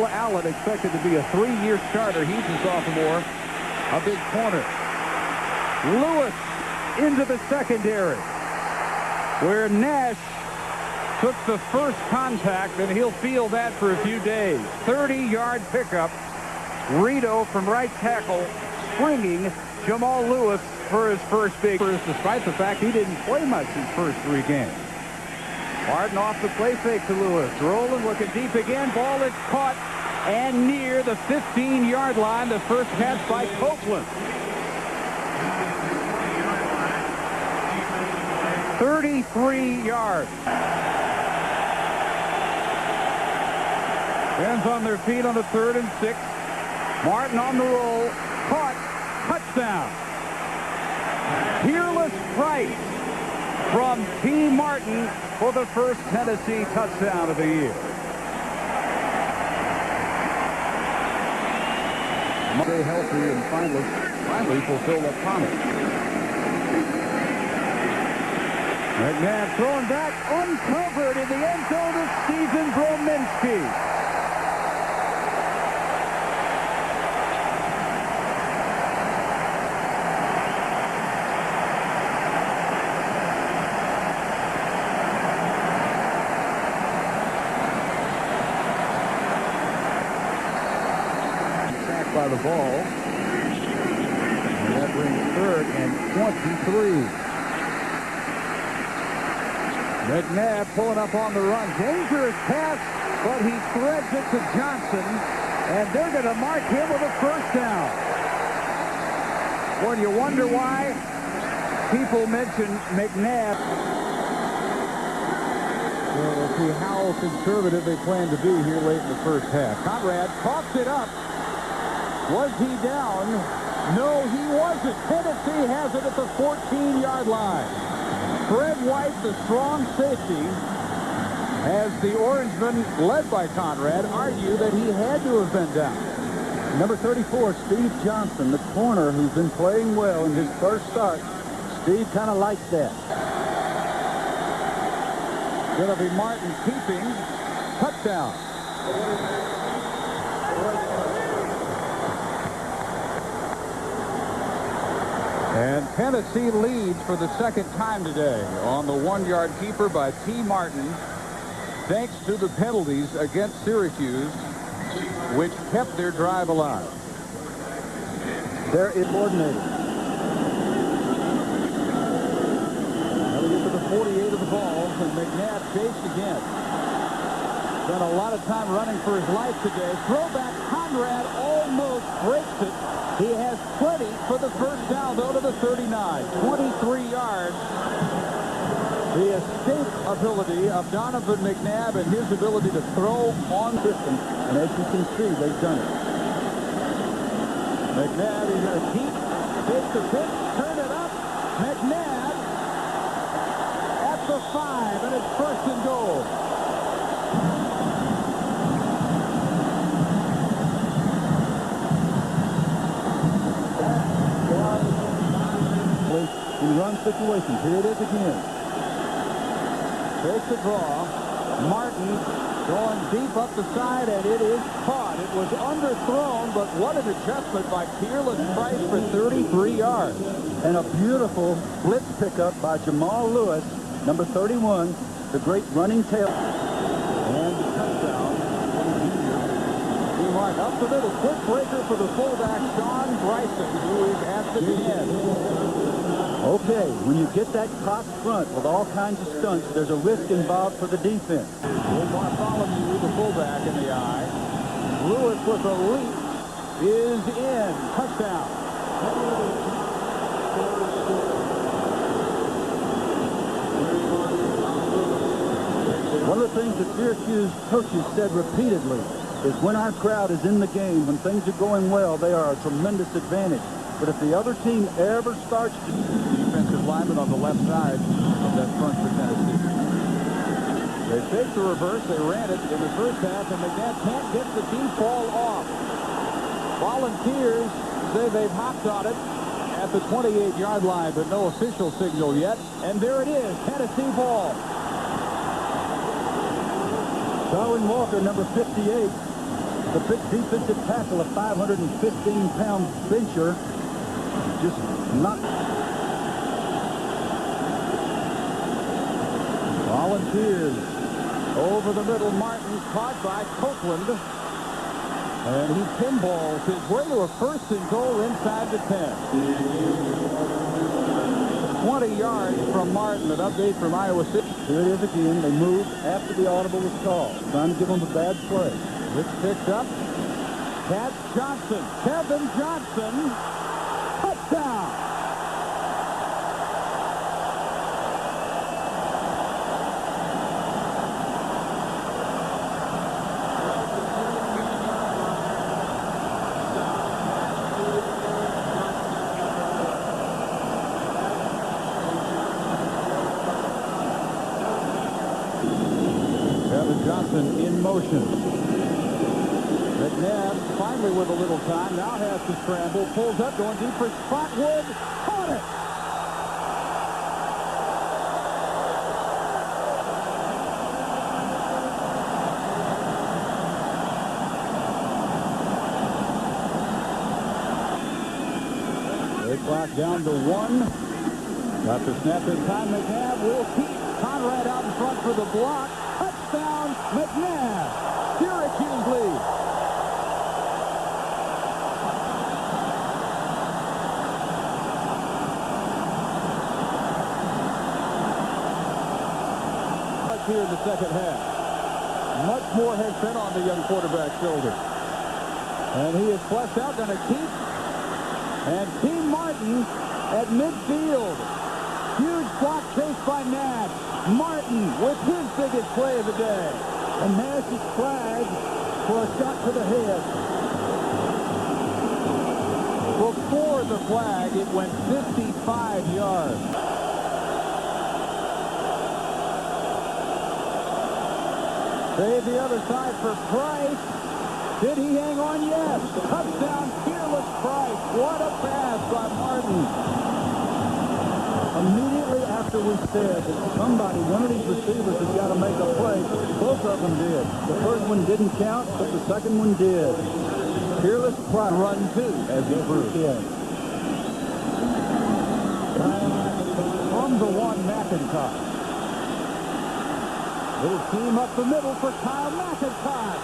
Will Allen expected to be a 3-year starter. He's a sophomore, a big corner. Lewis into the secondary, where Nash took the first contact, and he'll feel that for a few days. 30-yard pickup. Rito from right tackle, springing Jamal Lewis for his first big, despite the fact he didn't play much his first 3 games. Martin off the play fake to Lewis. Rolling, looking deep again. Ball is caught and near the 15-yard line. The first catch by Copeland. 33 yards. Fans on their feet on the 3rd and 6. Martin on the roll. Caught. Touchdown. Peerless Price from T. Martin for the first Tennessee touchdown of the year. Stay healthy and finally fulfill the promise. McNabb throwing back, uncovered in the end zone of Stephen Brominski. Sacked by the ball. And that brings 3rd and 23. McNabb pulling up on the run. Dangerous pass, but he threads it to Johnson, and they're going to mark him with a first down. Well, you wonder why people mention McNabb. Well, we'll see how conservative they plan to be here late in the first half. Conrad coughs it up. Was he down? No, he wasn't. Tennessee has it at the 14-yard line. Fred White, the strong safety, as the Orangemen, led by Conrad, argue that he had to have been down. Number 34, Steve Johnson, the corner who's been playing well in his first start. Steve kind of likes that. Going to be Martin keeping. Touchdown. And Tennessee leads for the second time today on the 1-yard keeper by T. Martin, thanks to the penalties against Syracuse, which kept their drive alive. There is coordinated. Now we get to the 48 of the ball, and McNabb chased again. Spent a lot of time running for his life today. Throwback, Conrad almost breaks it. He has plenty for the first down, though, to the 39. 23 yards. The escape ability of Donovan McNabb and his ability to throw on system. And as you can see, they've done it. McNabb is going to keep, takes the pitch, turn it up. McNabb at the 5, and it's first and goal. In run situations, here it is again. Takes the draw. Martin going deep up the side, and it is caught. It was underthrown, but what an adjustment by Peerless Price for 33 yards. And a beautiful blitz pickup by Jamal Lewis, number 31, the great running tail. And the touchdown. Mark up the middle. Quick breaker for the fullback, Sean Bryson, who is at the 10. Okay, when you get that cocked front with all kinds of stunts, there's a risk involved for the defense. Bartholomew, the fullback, in the eye. Lewis with a leap is in. Touchdown. One of the things that Syracuse coaches said repeatedly is when our crowd is in the game, when things are going well, they are a tremendous advantage. But if the other team ever starts to... Defensive lineman on the left side of that front for Tennessee. They faked the reverse. They ran it in the first half, and McNabb can't get the deep ball off. Volunteers say they've hopped on it at the 28-yard line, but no official signal yet. And there it is, Tennessee ball. Darwin Walker, number 58, The big defensive tackle, a 515-pound bencher, just not. Volunteers over the middle. Martin caught by Copeland. And he pinballs his way to a first and goal inside the 10. 20 yards from Martin. An update from Iowa City. Here it is again. They moved after the audible was called. Trying to give them a bad play. It's picked up. Catch Johnson. Kevin Johnson. Touchdown. Johnson in motion. McNabb finally with a little time. Now has to scramble. Pulls up, going deep for Spotwood. Caught it. The clock down to 1. After snap this time, McNabb will keep Conrad out in front for the block. Touchdown, McNabb. Syracuse lead. Here in the second half. Much more has been on the young quarterback's shoulder. And he is flushed out, going to keep. And Team Martin at midfield. Huge block chase by Nash. Martin with his biggest play of the day. And Nash is flagged for a shot to the head. Before the flag, it went 55 yards. Save the other side for Price. Did he hang on? Yes. Touchdown, Fearless Price. What a pass by Martin. Immediately after we said that somebody, one of these receivers has got to make a play, both of them did. The first one didn't count, but the second one did. Fearless Price run two as he proved. On the one, McIntosh. Little team up the middle for Kyle McIntosh,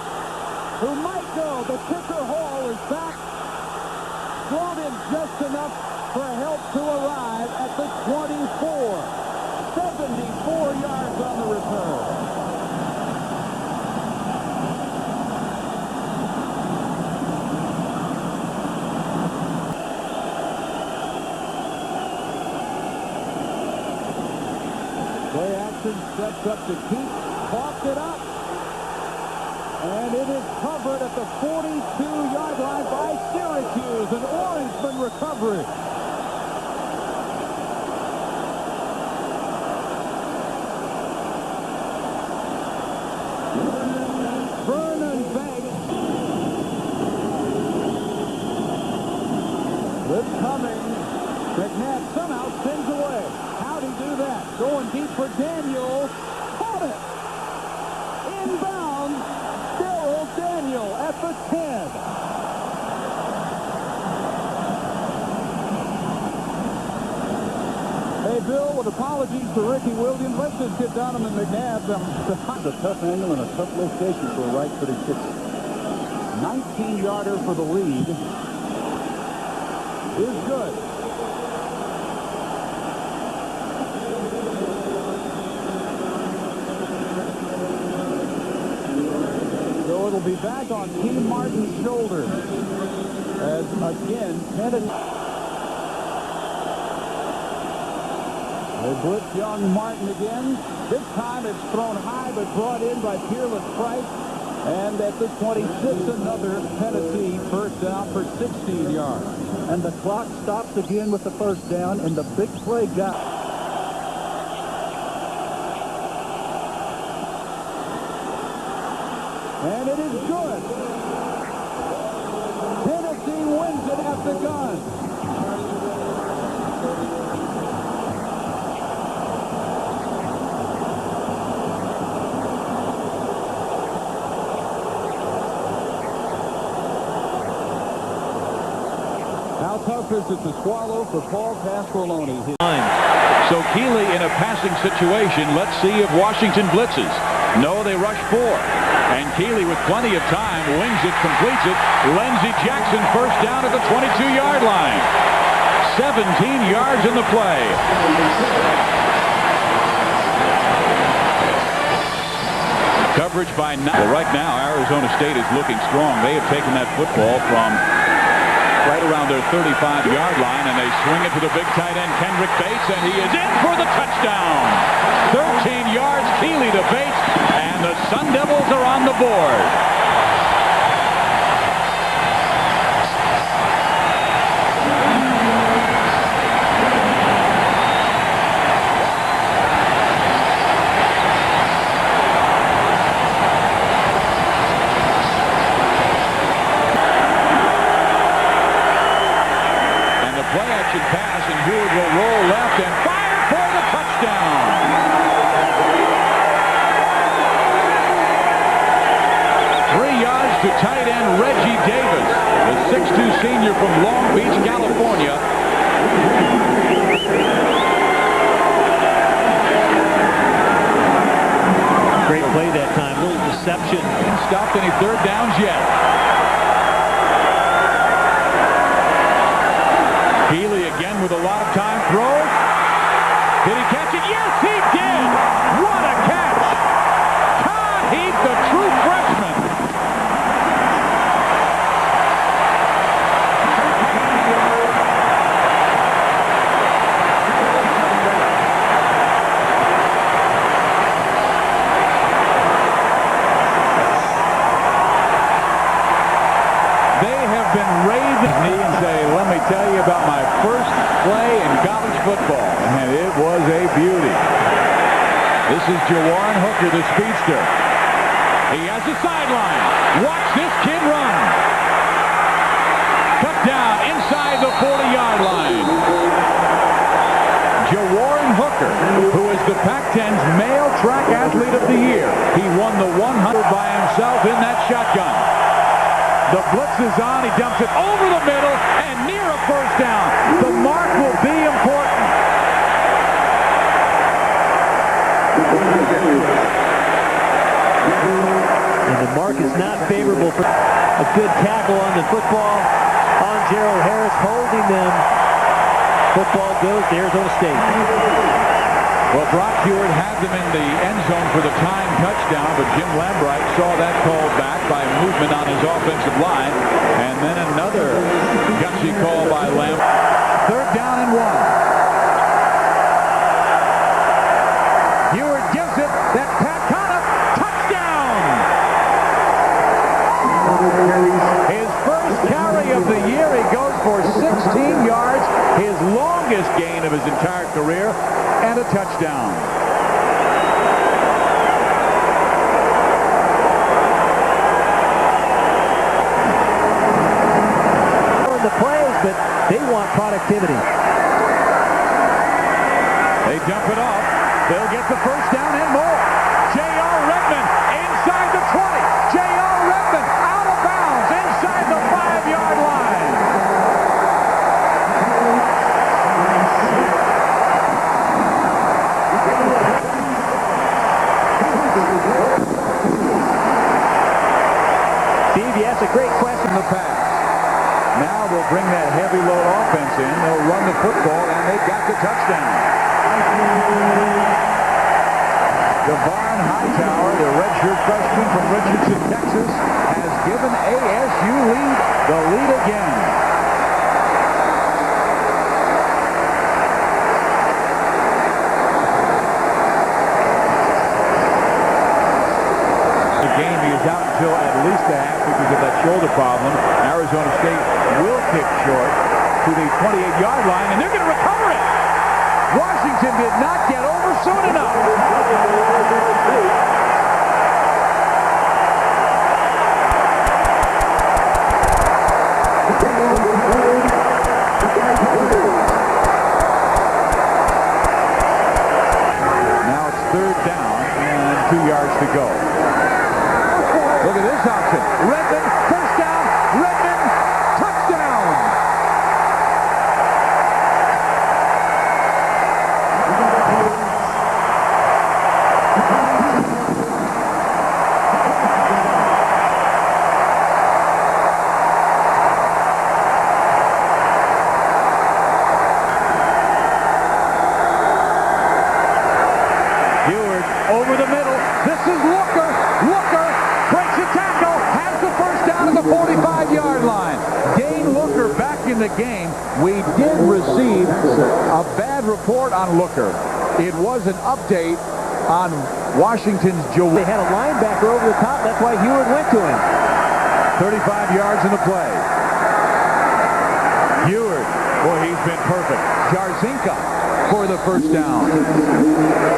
who might go. The kicker Hall is back. Thrown in just enough for help to arrive at the 24. 74 yards on the return. Play action steps up to keep. Walked it up. And it is covered at the 42-yard line by Syracuse. An Orangeman recovery. Vernon Banks. With Cummings. McNabb somehow spins away. How'd he do that? Going deep for Daniel. Caught it. Inbound. Daryl Daniel at the 10. Hey, Bill, with apologies to Ricky Williams, let's just get Donovan McNabb. It's a tough angle and a tough location for a right-footed kicker. 19-yarder for the lead is good. So it'll be back on Team Martin's shoulders as, again, Tennessee. They blitz young Martin again. This time it's thrown high but brought in by Fearless Price. And at the 26, another Tennessee first down for 16 yards. And the clock stops again with the first down, and the big play guy. And it is good. Tennessee wins it at the gun. How tough is it to swallow for Paul Pasqualoni? So Keeley in a passing situation. Let's see if Washington blitzes. No, they rush 4. And Keeley with plenty of time wings it, completes it. Lindsey Jackson first down at the 22-yard line. 17 yards in the play. Coverage by now. Well, right now, Arizona State is looking strong. They have taken that football from right around their 35-yard line, and they swing it to the big tight end, Kendrick Bates, and he is in for the touchdown. 13 yards, Keeley to Bates, and the Sun Devils are on the board. Play-action pass, and Heward will roll left and fire for the touchdown. To tight end Reggie Davis, the 6'2 senior from Long Beach, California. Great play that time. Little deception. Stopped any third downs yet. Keeley again with a lot of time. Throws. Did he catch it? Yes, he did. What a catch. Todd Heath, the true freshman. Tell you about my first play in college football, and it was a beauty. This is Jawan Hooker, the speedster. He has the sideline. Watch this kid run. Cut down inside the 40-yard line. Jawan Hooker, who is the Pac-10's male track athlete of the year. He won the 100 by himself in that shotgun. The blitz is on. He dumps it over the middle and near a first down. The mark will be important. And the mark is not favorable for a good tackle on the football. On Gerald Harris holding them. Football goes to Arizona State. Well, Brock Heward had them in the end zone for the tying touchdown, but Jim Lambright saw that call back by movement on his offensive line. And then another gutsy call by Lamb. Third down and 1. Heward gives it. That Pat Conniff. Touchdown! His first carry of the year. He goes for 16 yards. His longest gain of his entire career. And a touchdown. The plays, but they want productivity. They dump it off. They'll get the first down and more. J.R. Redmond inside the 20. J.R. Redmond out of bounds inside the 5-yard line. Steve, that's a great question. The pass. Now they'll bring that heavy load offense in. They'll run the football, and they've got the touchdown. Devon Hightower, the redshirt freshman from Richardson, Texas, has given ASU the lead again. The game, he is out until at least the half because of that shoulder problem. Arizona State will kick short to the 28-yard line, and they're going to recover it. Washington did not get over soon enough. Now it's third down and 2 yards to go. Look at this option. Redmond, first down. Redmond, touchdown. down to the 45-yard line. Dane Looker back in the game. We did receive a bad report on Looker. It was an update on Washington's Joe. They had a linebacker over the top. That's why Heward went to him. 35 yards in the play. Heward, boy, he's been perfect. Jarzinka for the first down.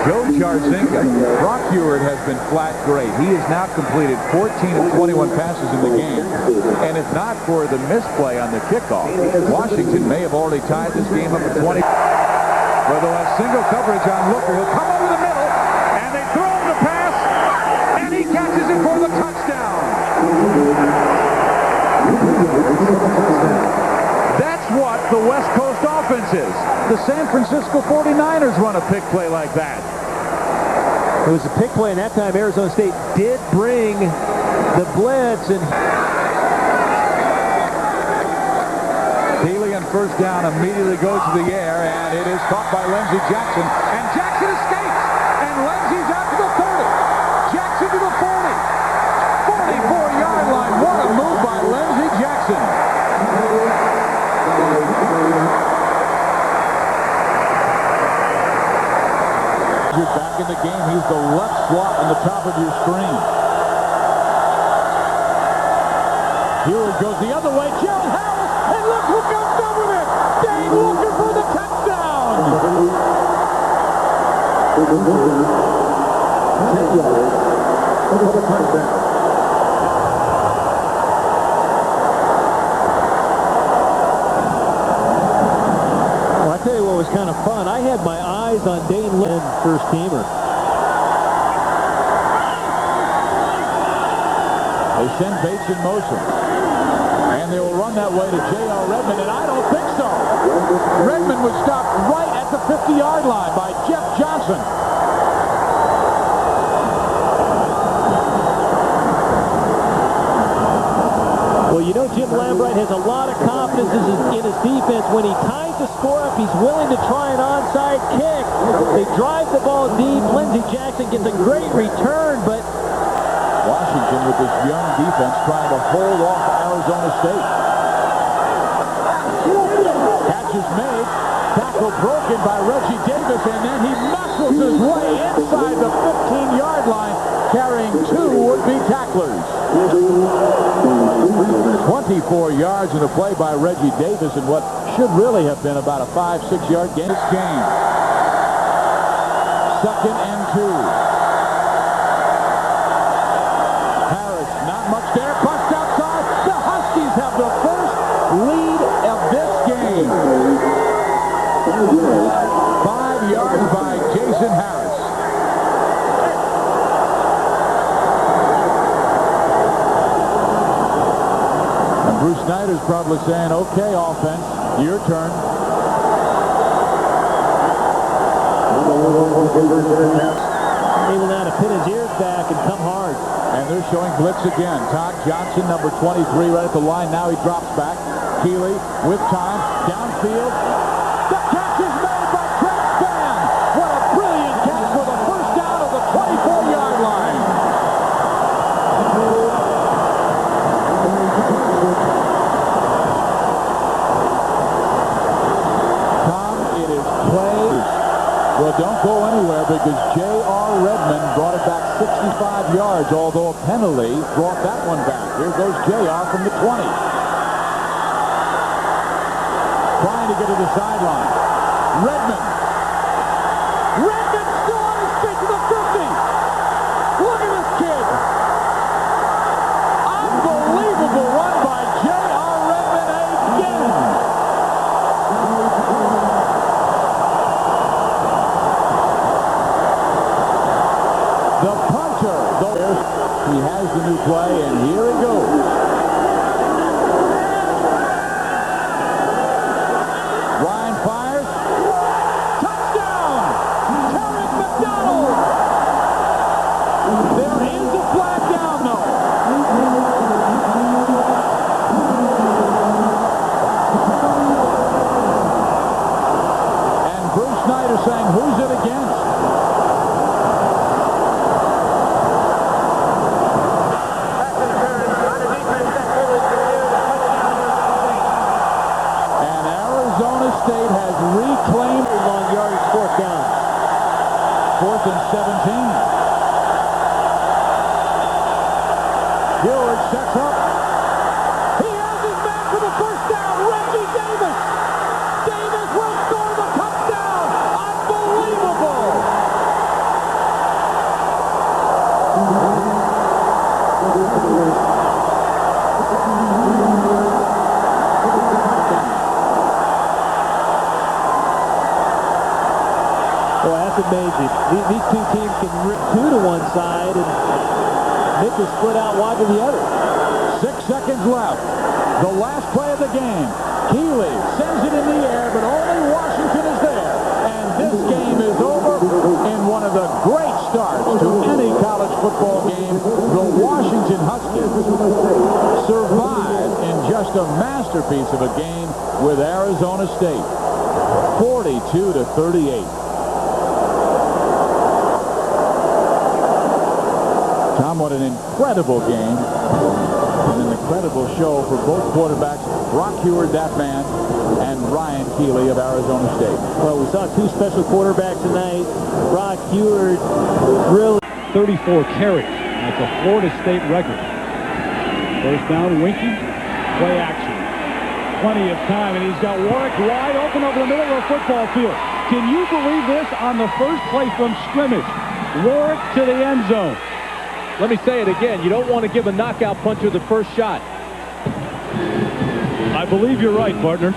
Joe Jarzinka. Brock Heward has been flat great. He has now completed 14 of 21 passes in the game. And if not for the misplay on the kickoff, Washington may have already tied this game up at 20. Where they'll have single coverage on Looker. He'll come over the middle, and they throw him the pass, and he catches it for the touchdown. That's what the West Coast offense is. The San Francisco 49ers run a pick play like that. It was a pick play, and that time Arizona State did bring the blitz. And Healy on first down immediately goes to the air, and it is caught by Lindsey Jackson. And Jackson escapes, and Lindsey's out to the 30. Jackson to the 40. 44-yard line. What a move by Lindsey Jackson. You're back in the game. He's the left slot on the top of your screen. Heward goes the other way. Gerald Harris, and look who comes up with it. Dane Looker for the touchdown. well, I tell you what was kind of fun. I had my eyes on Dane Lynn, first teamer. They send Bates in motion. And they will run that way to J.R. Redmond, and I don't think so. Redmond was stopped right at the 50-yard line by Jeff Johnson. Well, you know Jim Lambright has a lot of confidence in his defense. When he ties the score up, he's willing to try an onside kick. They drive the ball deep. Lindsey Jackson gets a great return, but Washington with this young defense trying to hold off Arizona State. Catch is made. Tackle broken by Reggie Davis, and then he muscles his way inside the 15-yard line, carrying two would-be tacklers. 24 yards in a play by Reggie Davis in what should really have been about a 5-6 yard gain. This game. 2nd and 2. Harris, not much there. Bust outside. The Huskies have the first lead of this game. 5 yards by Jason Harris. Bruce Snyder's probably saying, okay, offense, your turn. able now to pin his ears back and come hard. And they're showing blitz again. Todd Johnson, number 23, right at the line. Now he drops back. Keeley with time. Downfield. The catch is made by Trent Spann. What a brilliant catch for the first down of the 24-yard line. Well, don't go anywhere because J.R. Redmond brought it back 65 yards, although a penalty brought that one back. Here goes J.R. from the 20. Trying to get to the sideline. Redmond. Redmond still on his feet to the 50. Look at this kid. Unbelievable run by J.R. Redmond again. The puncher, he has the new play, and here it goes. Ryan fires. Touchdown! Terrence amazing. These two teams can rip two to one side and Nick is split out wide to the other. 6 seconds left. The last play of the game. Keeley sends it in the air, but only Washington is there. And this game is over in one of the great starts to any college football game. The Washington Huskies survive in just a masterpiece of a game with Arizona State. 42-38. Tom, what an incredible game. And an incredible show for both quarterbacks, Brock Heward, that man, and Ryan Keeley of Arizona State. Well, we saw two special quarterbacks tonight. Brock Heward really 34 carries. That's a Florida State record. First down, Winky. Play action. Plenty of time, and he's got Warwick wide open over the middle of the football field. Can you believe this on the first play from scrimmage? Warwick to the end zone. Let me say it again. You don't want to give a knockout puncher the first shot. I believe you're right, partner.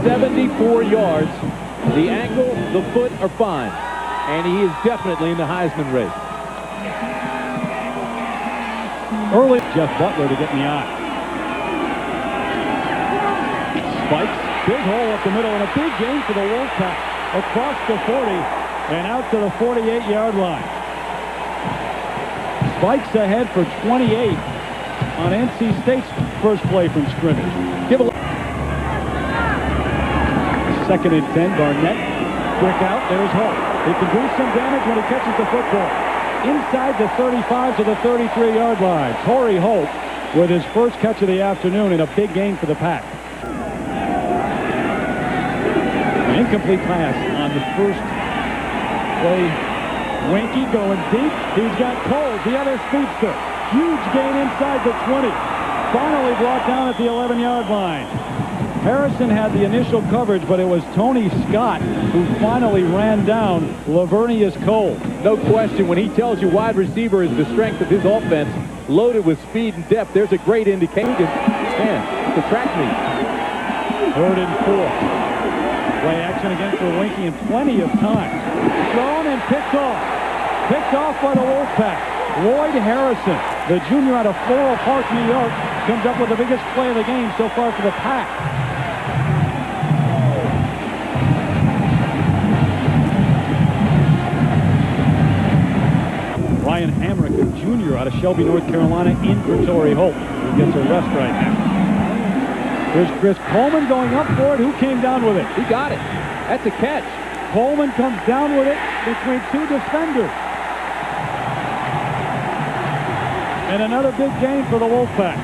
74 yards. The angle, the foot are fine. And he is definitely in the Heisman race. Early, Jeff Butler to get in the eye. Spikes, big hole up the middle, and a big gain for the Wolfpack. Across the 40 and out to the 48-yard line. Spikes ahead for 28 on NC State's first play from scrimmage. Give a look. Second and 10, Barnett. Quick out, there's Holt. He can do some damage when he catches the football. Inside the 35 to the 33-yard line. Torrey Holt with his first catch of the afternoon and a big gain for the Pack. An incomplete pass on the first play. Winky going deep. He's got Cole, the other speedster. Huge gain inside the 20. Finally brought down at the 11-yard line. Harrison had the initial coverage, but it was Tony Scott who finally ran down Lavernius Cole. No question, when he tells you wide receiver is the strength of his offense, loaded with speed and depth, there's a great indication. Man, the track meet. 3rd and 4. Play action again for Winky and plenty of time. Thrown and picked off. Picked off by the Wolfpack. Lloyd Harrison, the junior out of Floral Park, New York, comes up with the biggest play of the game so far for the Pack. Ryan Hamrick, a junior out of Shelby, North Carolina, in for Torrey Holt, who gets a rest right now. Here's Chris Coleman going up for it. Who came down with it? He got it. That's a catch. Coleman comes down with it between two defenders. And another big gain for the Wolfpack.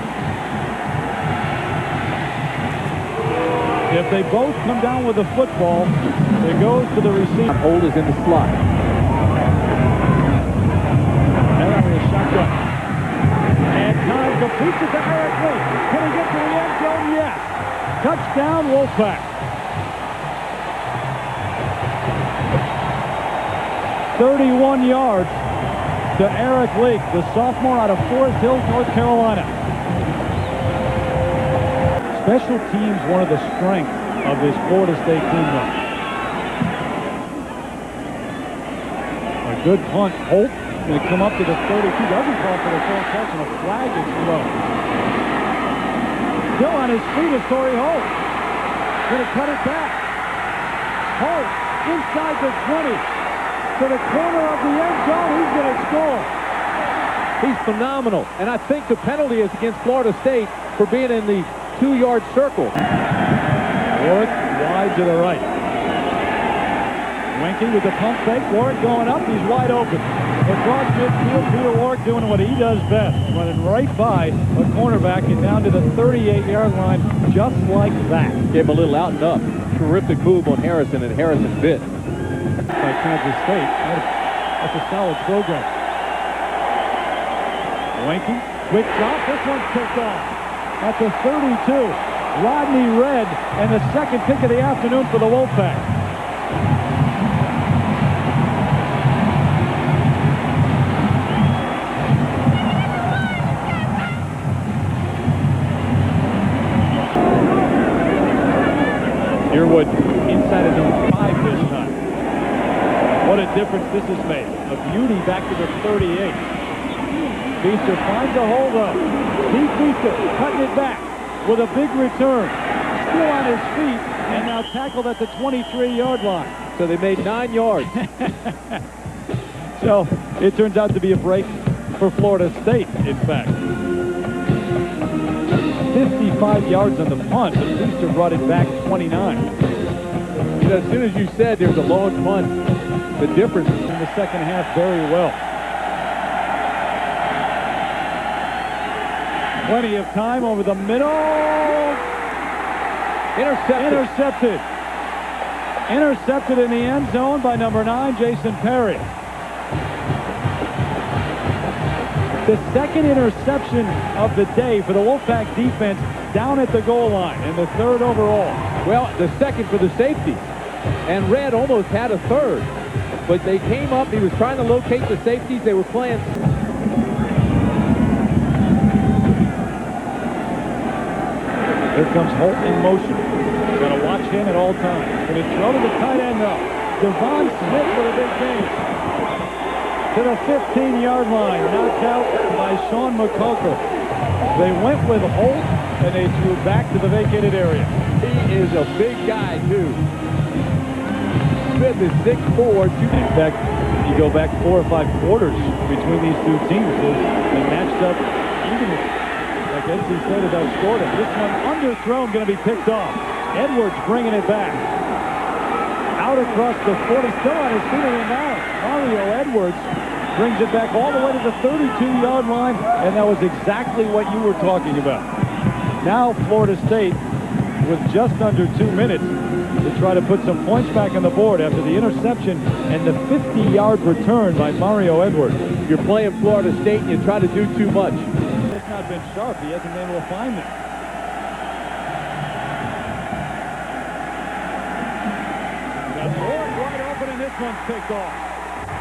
If they both come down with the football, it goes to the receiver. Holt is in the slot. Shotgun. And time completes it to Eric Lee. Can he get to the end zone? Yes. Touchdown, Wolfpack. 31 yards to Eric Leake, the sophomore out of Forest Hills, North Carolina. Special teams, one of the strengths of this Florida State team. A good punt. Holt going to come up to the 32. Doesn't call for the full catch, and a flag is thrown. Still on his feet is Torrey Holt. Going to cut it back. Holt inside the 20 to the corner of the end zone. He's going to score. He's phenomenal, and I think the penalty is against Florida State for being in the 2-yard circle. Warwick wide to the right. Winky with the pump fake. Warwick going up. He's wide open. Across midfield, Peter Warwick doing what he does best, running right by a cornerback and down to the 38-yard line, just like that. Gave him a little out and up. Terrific move on Harrison, and Harrison bit. By Kansas State. That's a solid program. Winky, quick drop. This one's picked off at the 32. Rodney Red, and the second pick of the afternoon for the Wolfpack. Earwood inside of zone 5 this time. What a difference this has made. A beauty back to the 38. Feaster finds a hole, though. Steve Feaster cutting it back with a big return. Still on his feet and now tackled at the 23-yard line. So they made 9 yards. So it turns out to be a break for Florida State, in fact. 55 yards on the punt, but Feaster brought it back 29. You know, as soon as you said there's a long punt, the difference In the second half very well. Plenty of time over the middle. Intercepted. Intercepted in the end zone by number 9, Jason Perry. The second interception of the day for the Wolfpack defense down at the goal line, and the third overall. Well, the second for the safety. And Red almost had a third. But they came up. He was trying to locate the safeties. They were playing. Here comes Holt in motion. Got to watch him at all times. Going to throw to the tight end, though. Devon Smith with a big game. To the 15-yard line. Knocked out by Sean McCulker. They went with Holt, and they threw back to the vacated area. He is a big guy, too. Smith is 6'4". In fact, you go back 4 or 5 quarters between these two teams. They matched up evenly. Like NC State has outscored him. This one underthrown, going to be picked off. Edwards bringing it back. Out across the 40, still on his feet and now. Mario Edwards brings it back all the way to the 32-yard line, and that was exactly what you were talking about. Now Florida State with just under 2 minutes to try to put some points back on the board after the interception and the 50-yard return by Mario Edwards. You're playing Florida State and you try to do too much. It's not been sharp. He hasn't been able to find them. Got Lloyd wide open, and this one's picked off.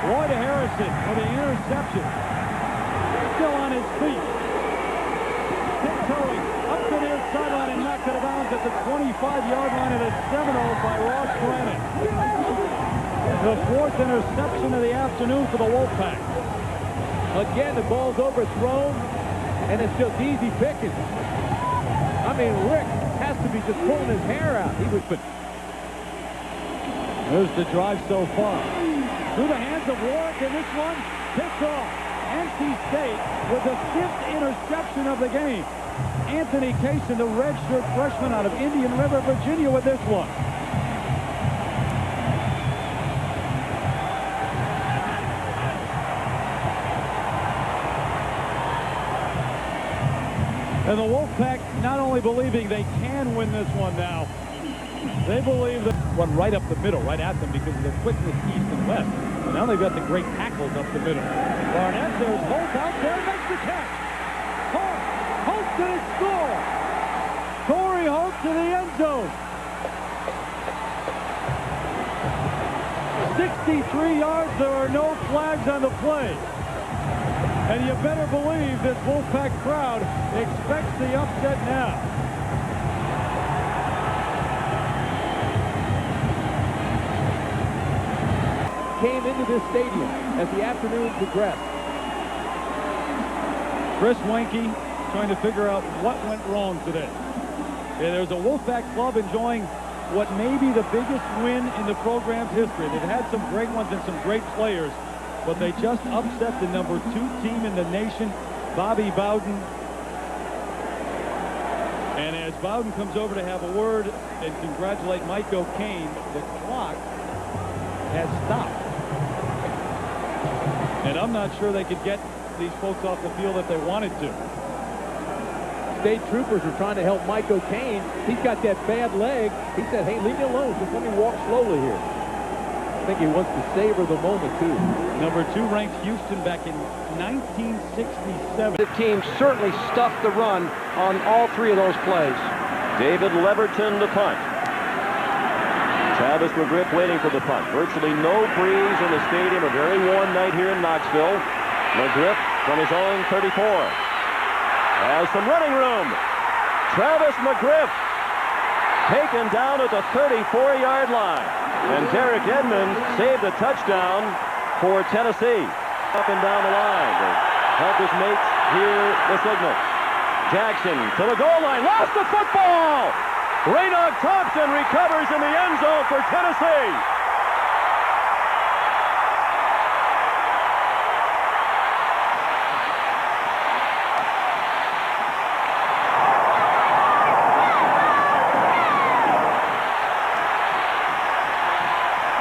Roy to Harrison for the interception. Still on his feet. Tiptoeing up the near sideline and knocked it out at the 25-yard line at a Seminole by Ross Granite. The 4th interception of the afternoon for the Wolfpack. Again, the ball's overthrown, and it's just easy pickings. I mean, Rick has to be just pulling his hair out. He was. There's the drive so far. Through the hands of Warwick, and this one picked off. NC State with the 5th interception of the game. Anthony Cason, the redshirt freshman out of Indian River, Virginia, with this one. And the Wolfpack not only believing they can win this one now, they believe that one right up the middle, right at them because of the quickness east and west. And now they've got the great tackles up the middle. Barnett, there's Holt out there, makes the catch. Holt to score. Torrey Holt to the end zone. 63 yards, there are no flags on the play. And you better believe this Wolfpack crowd expects the upset now. Came into this stadium as the afternoon progressed. Chris Wenke trying to figure out what went wrong today. Yeah, there's a Wolfpack club enjoying what may be the biggest win in the program's history. They've had some great ones and some great players, but they just upset the number 2 team in the nation, Bobby Bowden. And as Bowden comes over to have a word and congratulate Mike O'Kane, the clock has stopped. And I'm not sure they could get these folks off the field if they wanted to. State troopers are trying to help Mike O'Kane. He's got that bad leg. He said, hey, leave me alone. Just let me walk slowly here. I think he wants to savor the moment, too. Number 2 ranked Houston back in 1967. The team certainly stuffed the run on all 3 of those plays. David Leverton to punt. Travis McGriff waiting for the punt. Virtually no breeze in the stadium. A very warm night here in Knoxville. McGriff from his own 34. Has some running room. Travis McGriff taken down at the 34-yard line. And Derek Edmonds saved a touchdown for Tennessee. Up and down the line to help his mates hear the signal. Jackson to the goal line, lost the football! Raynog Thompson recovers in the end zone for Tennessee.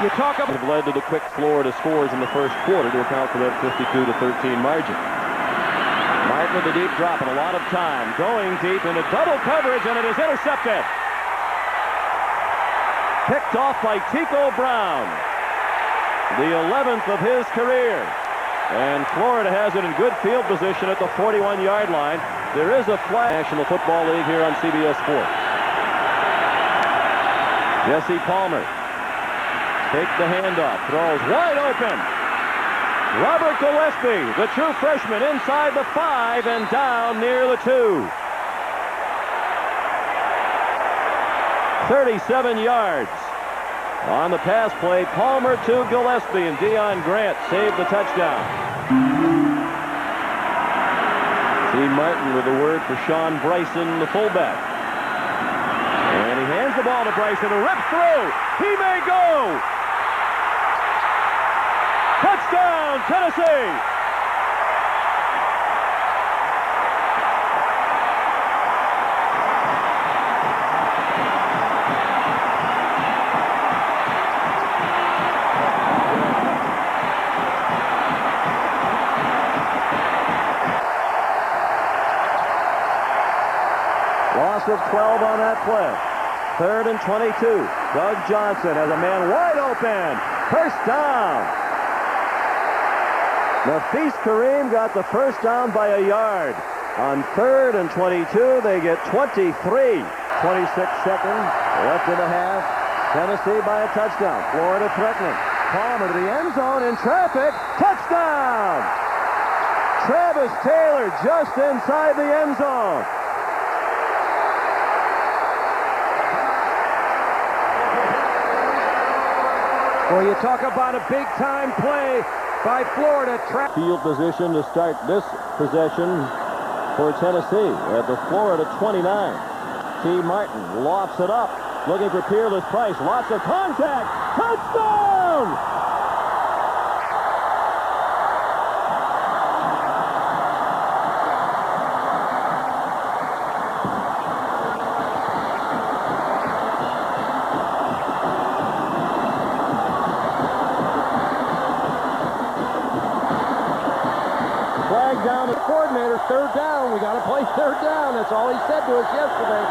You talk about have led to the quick Florida scores in the first quarter to account for that 52-13 margin. Martin with the deep drop and a lot of time. Going deep into double coverage, and it is intercepted. Picked off by Tico Brown. The 11th of his career. And Florida has it in good field position at the 41-yard line. There is a flag. National Football League here on CBS Sports. Jesse Palmer. Takes the handoff, throws wide open. Robert Gillespie, the true freshman, inside the 5 and down near the 2. 37 yards. On the pass play, Palmer to Gillespie, and Deion Grant saved the touchdown. See Martin with a word for Sean Bryson, the fullback. And he hands the ball to Bryson, who rips through. He may go. Touchdown, Tennessee! Loss of 12 on that play. 3rd and 22. Doug Johnson has a man wide open. First down. Nafis Kareem got the first down by a yard. On 3rd and 22, they get 23. 26 seconds left in the half. Tennessee by a touchdown. Florida threatening. Palmer to the end zone in traffic. Touchdown! Travis Taylor just inside the end zone. Well, you talk about a big-time play by Florida. Field position to start this possession for Tennessee at the Florida 29. T. Martin lofts it up, looking for Peerless Price. Lots of contact. Touchdown! Down the coordinator, 3rd down. We got to play 3rd down. That's all he said to us yesterday.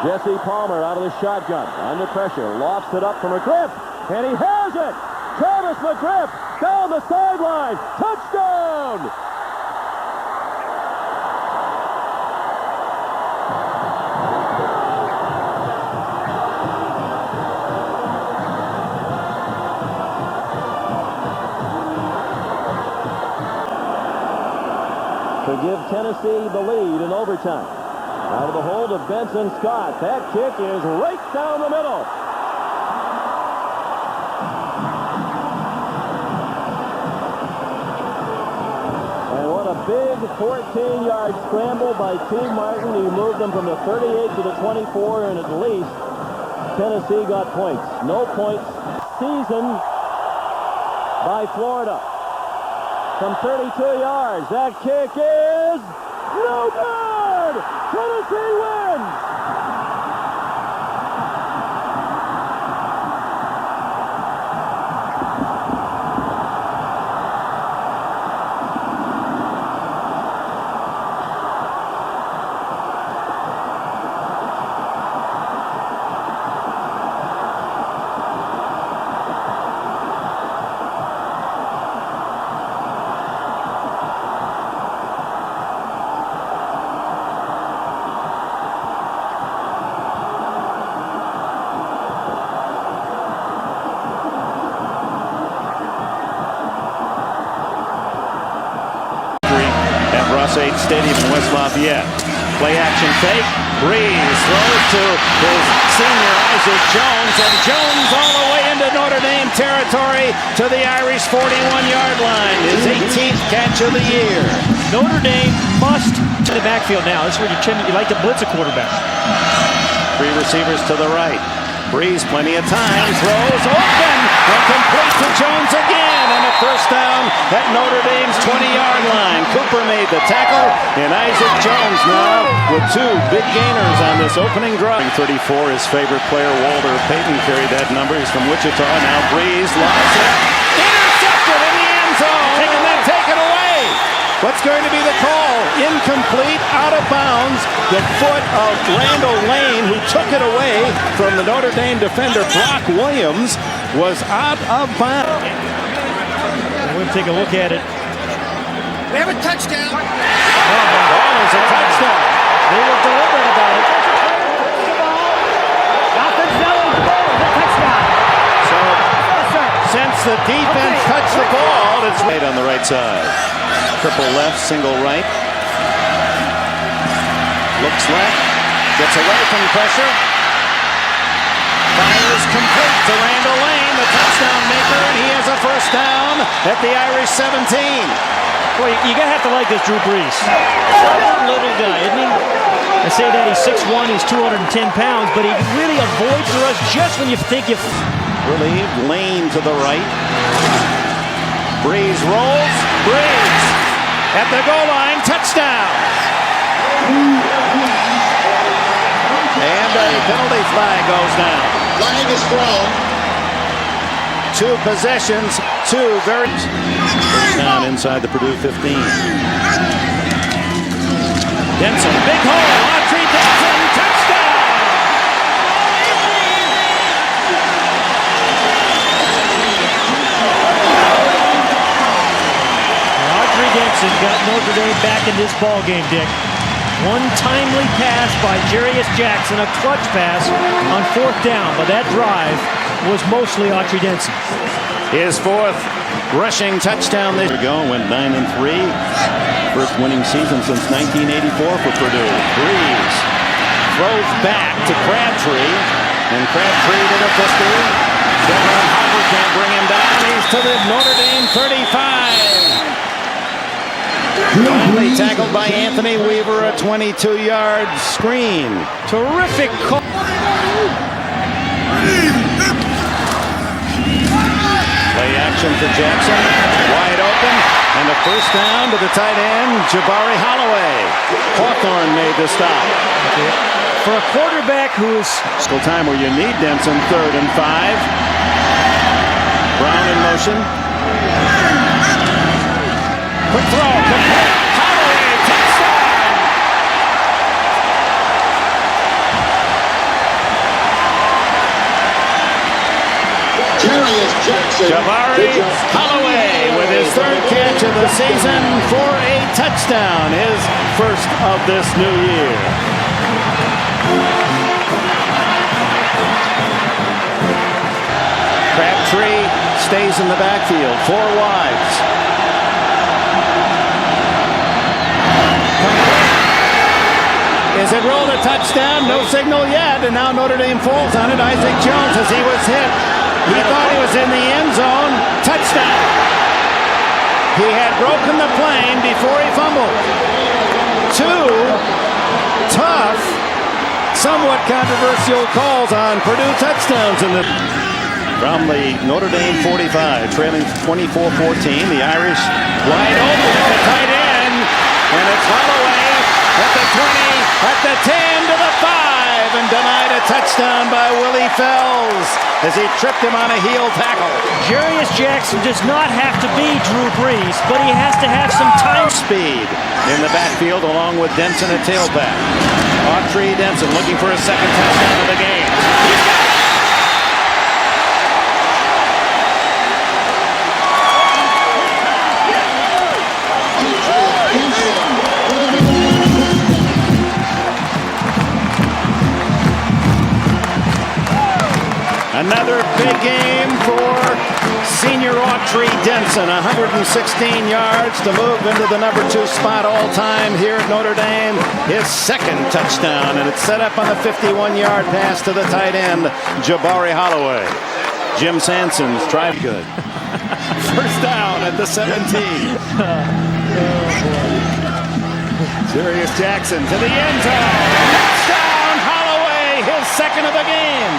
Jesse Palmer out of the shotgun. Under pressure. Lofts it up for McGriff. And he has it. Travis McGriff down the sideline. Touchdown! To give Tennessee the lead in overtime. Out of the hold of Benson Scott. That kick is right down the middle. And what a big 14-yard scramble by T. Martin. He moved them from the 38 to the 24, and at least Tennessee got points. No points. Season by Florida. From 32 yards, that kick is no good! Tennessee wins! Stadium in West Lafayette. Play action fake. Breeze throws to his senior Isaac Jones, and Jones all the way into Notre Dame territory to the Irish 41-yard line. His 18th catch of the year. Notre Dame must to the backfield now. This is where you like to blitz a quarterback. Three receivers to the right. Breeze, plenty of time, throws open, and complete to Jones again, and a first down at Notre Dame's 20-yard line. Cooper made the tackle, and Isaac Jones now with two big gainers on this opening drive. 34, his favorite player, Walter Payton, carried that number. He's from Wichita. Now Breeze lobs it. Intercepted in the end zone, and then taken away. What's going to be the call? Incomplete, out of bounds. The foot of Randall Lane, who took it away from the Notre Dame defender, Brock Williams, was out of bounds. We'll take a look at it. We have a touchdown. The ball is a touchdown. They were deliberate about it. So, since the defense touched the ball, it's right on the right side. Triple left, single right. Looks left. Gets away from pressure. Fires complete to Randall Lane, the touchdown maker, and he has a first down at the Irish 17. Boy, you gotta have to like this Drew Brees. Little guy, isn't he? I say that he's 6'1", he's 210 pounds, but he really avoids the rush just when you think you... Relieved, Lane to the right. Breeze rolls. Breeze at the goal line, touchdown. And a penalty flag goes down. Flag is thrown. Two possessions, two very... First down inside the Purdue 15. Denson, big hole, Autry Denson, touchdown! Autry Denson got Notre Dame back in this ballgame, Dick. One timely pass by Jarius Jackson, a clutch pass on fourth down, but that drive was mostly Autry Denson. His fourth rushing touchdown this year. Went 9-3. First winning season since 1984 for Purdue. Breeze throws back to Crabtree, and Crabtree to the 50. Devon Harper can't bring him down. He's to the Notre Dame 35. Finally tackled by Anthony Weaver, a 22-yard screen. Terrific call. Play action for Jackson, wide open, and a first down to the tight end, Jabari Holloway. Hawthorne made the stop. For a quarterback who is... Still time where you need Denson, 3rd and 5. Brown in motion. Quick throw, complete. Holloway, touchdown! Jabari Holloway with his 3rd catch of the season for a touchdown, his first of this new year. Crabtree stays in the backfield, 4 wides. Is it rolled a touchdown? No signal yet, and now Notre Dame falls on it. Isaac Jones, as he was hit, he thought he was in the end zone. Touchdown. He had broken the plane before he fumbled. 2 tough, somewhat controversial calls on Purdue touchdowns in the... From the Notre Dame 45, trailing 24-14, the Irish wide open at the tight end, and it's Holloway at the 20, at the 10, to the 5, and denied a touchdown by Willie Fells as he tripped him on a heel tackle. Jarius Jackson does not have to be Drew Brees, but he has to have some time. Speed in the backfield along with Denson at tailback. Autry Denson looking for a second touchdown of the game. Another big game for senior Autry Denson, 116 yards to move into the number 2 spot all-time here at Notre Dame. His second touchdown, and it's set up on the 51-yard pass to the tight end, Jabari Holloway. Jim Sanson's try good. First down at the 17. Sirius Jackson to the end zone. Touchdown, Holloway, his second of the game.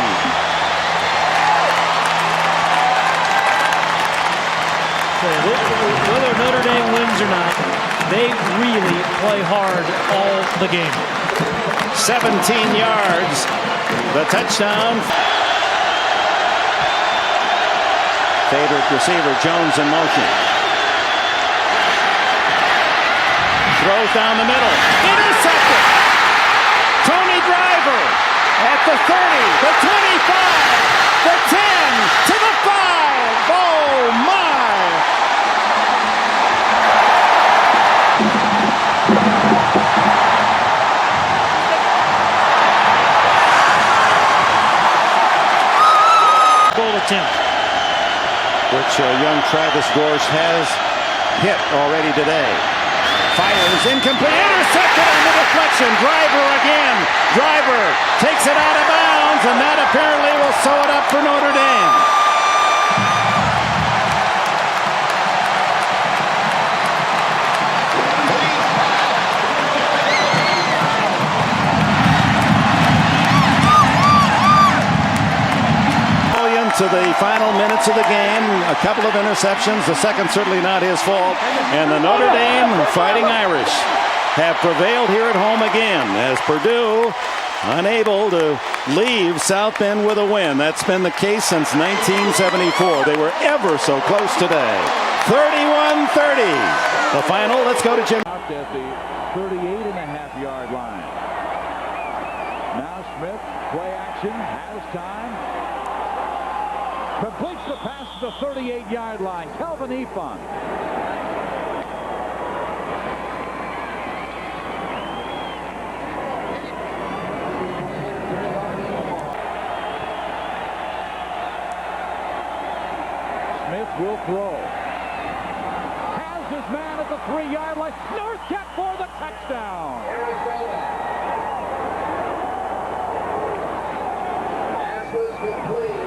Whether Notre Dame wins or not, they really play hard all the game. 17 yards, the touchdown. Favorite receiver, Jones in motion. Throws down the middle. Intercepted. Tony Driver at the 30, the 25, the 10, to the 5. Oh, my. Attempt. Which young Travis Gorsh has hit already today. Fires incomplete, intercepted on the deflection. Driver again. Driver takes it out of bounds, and that apparently will sew it up for Notre Dame. To the final minutes of the game, a couple of interceptions, the second certainly not his fault, and the Notre Dame Fighting Irish have prevailed here at home again as Purdue unable to leave South Bend with a win. That's been the case since 1974. They were ever so close today. 31-30. The final, let's go to Jim. Out at the 38.5-yard line. Now Smith, play action, has time. Completes the pass to the 38-yard line. Kelvin Ephon. Smith will throw. Has his man at the 3-yard line. North kept for the touchdown. Pass was complete.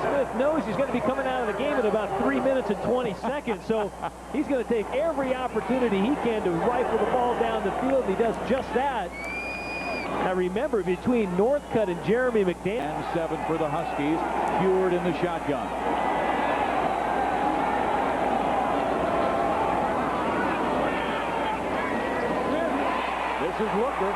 Smith knows he's going to be coming out of the game in about 3 minutes and 20 seconds, so he's going to take every opportunity he can to rifle the ball down the field, and he does just that. Now remember, between Northcutt and Jeremy McDaniel. And 7 for the Huskies, Heward in the shotgun. This is Looker.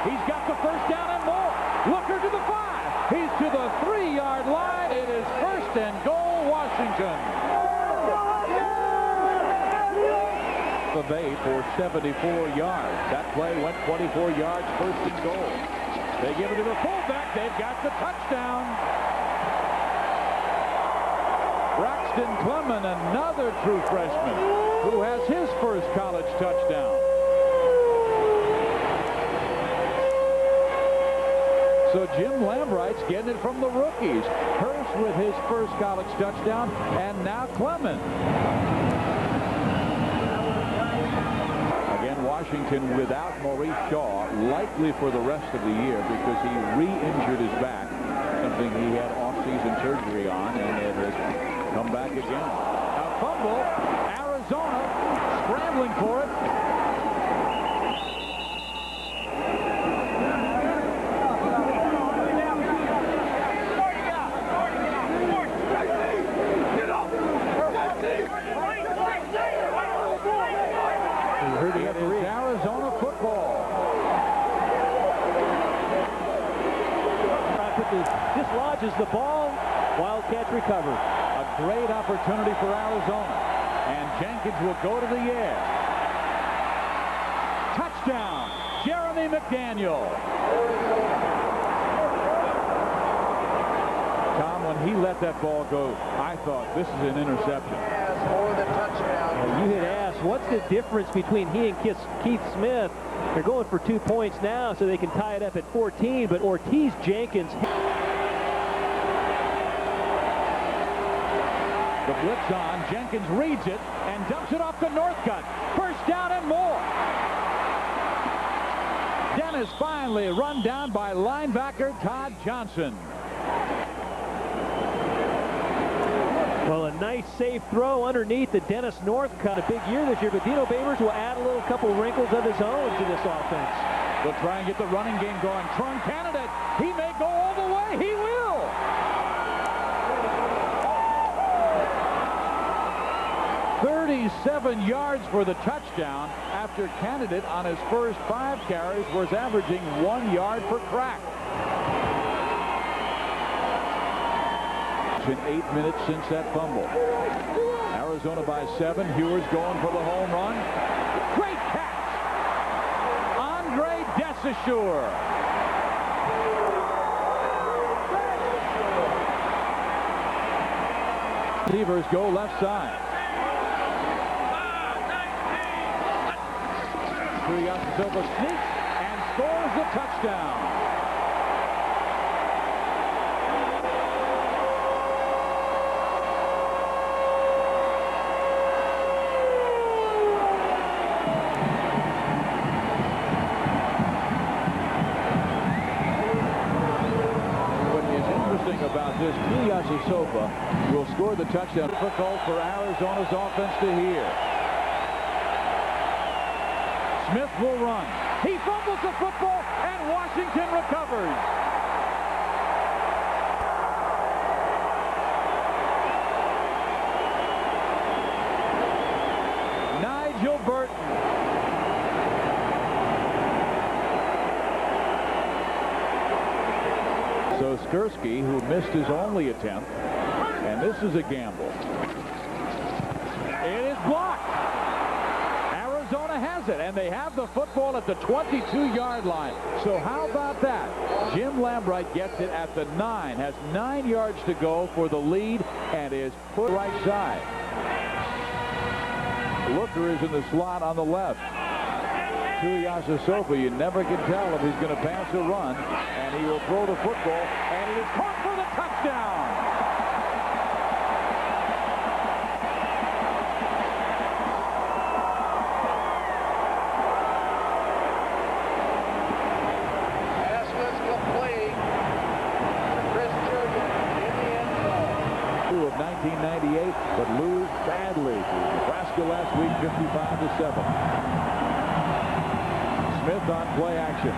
He's got the first down and more. Looker to the 5. He's to the 3-yard line. It is first and goal, Washington. The bay for 74 yards. That play went 24 yards, first and goal. They give it to the fullback. They've got the touchdown. Braxton Clement, another true freshman, who has his first college touchdown. So Jim Lambright's getting it from the rookies. Hurst with his first college touchdown, and now Clement. Again, Washington without Maurice Shaw, likely for the rest of the year because he re-injured his back, something he had off-season surgery on, and it has come back again. A fumble, Arizona scrambling for it. Arizona football. Dislodges the ball. Wildcats recover. A great opportunity for Arizona. And Jenkins will go to the air. Touchdown, Jeremy McDaniel. Tom, when he let that ball go, I thought this is an interception. More than touchdown. You had asked, what's the difference between he and Keith Smith? They're going for 2 points now so they can tie it up at 14, but Ortiz Jenkins. The blitz on. Jenkins reads it and dumps it off the Northcutt. First down and more. Dennis finally run down by linebacker Todd Johnson. Well, a nice safe throw underneath the Dennis Northcutt. A big year this year, but Dino Babers will add a little couple wrinkles of his own to this offense. They'll try and get the running game going. Trung candidate. He may go all the way. He will. "37 yards for the touchdown after Candidate on his first 5 carries was averaging 1 yard per crack. It's been 8 minutes since that fumble. Arizona by 7. Hewer's going for the home run. Great catch. Andre Desaussure. Receivers go left side. Silva sneaks and scores the touchdown. What is interesting about this, Sofa will score the touchdown. Difficult for Arizona's offense to hear. Smith will run. He fumbles the football, and Washington recovers. Nigel Burton. So Skursky, who missed his only attempt, and this is a gamble. It is blocked. Arizona has it, and they have the football at the 22-yard line. So how about that? Jim Lambright gets it at the 9, has 9 yards to go for the lead, and is put right side. Looker is in the slot on the left. Sofa, you never can tell if he's going to pass or run, and he will throw the football, and it is caught for the touchdown. Of 1998, but lose badly to Nebraska last week, 55-7. Smith on play action.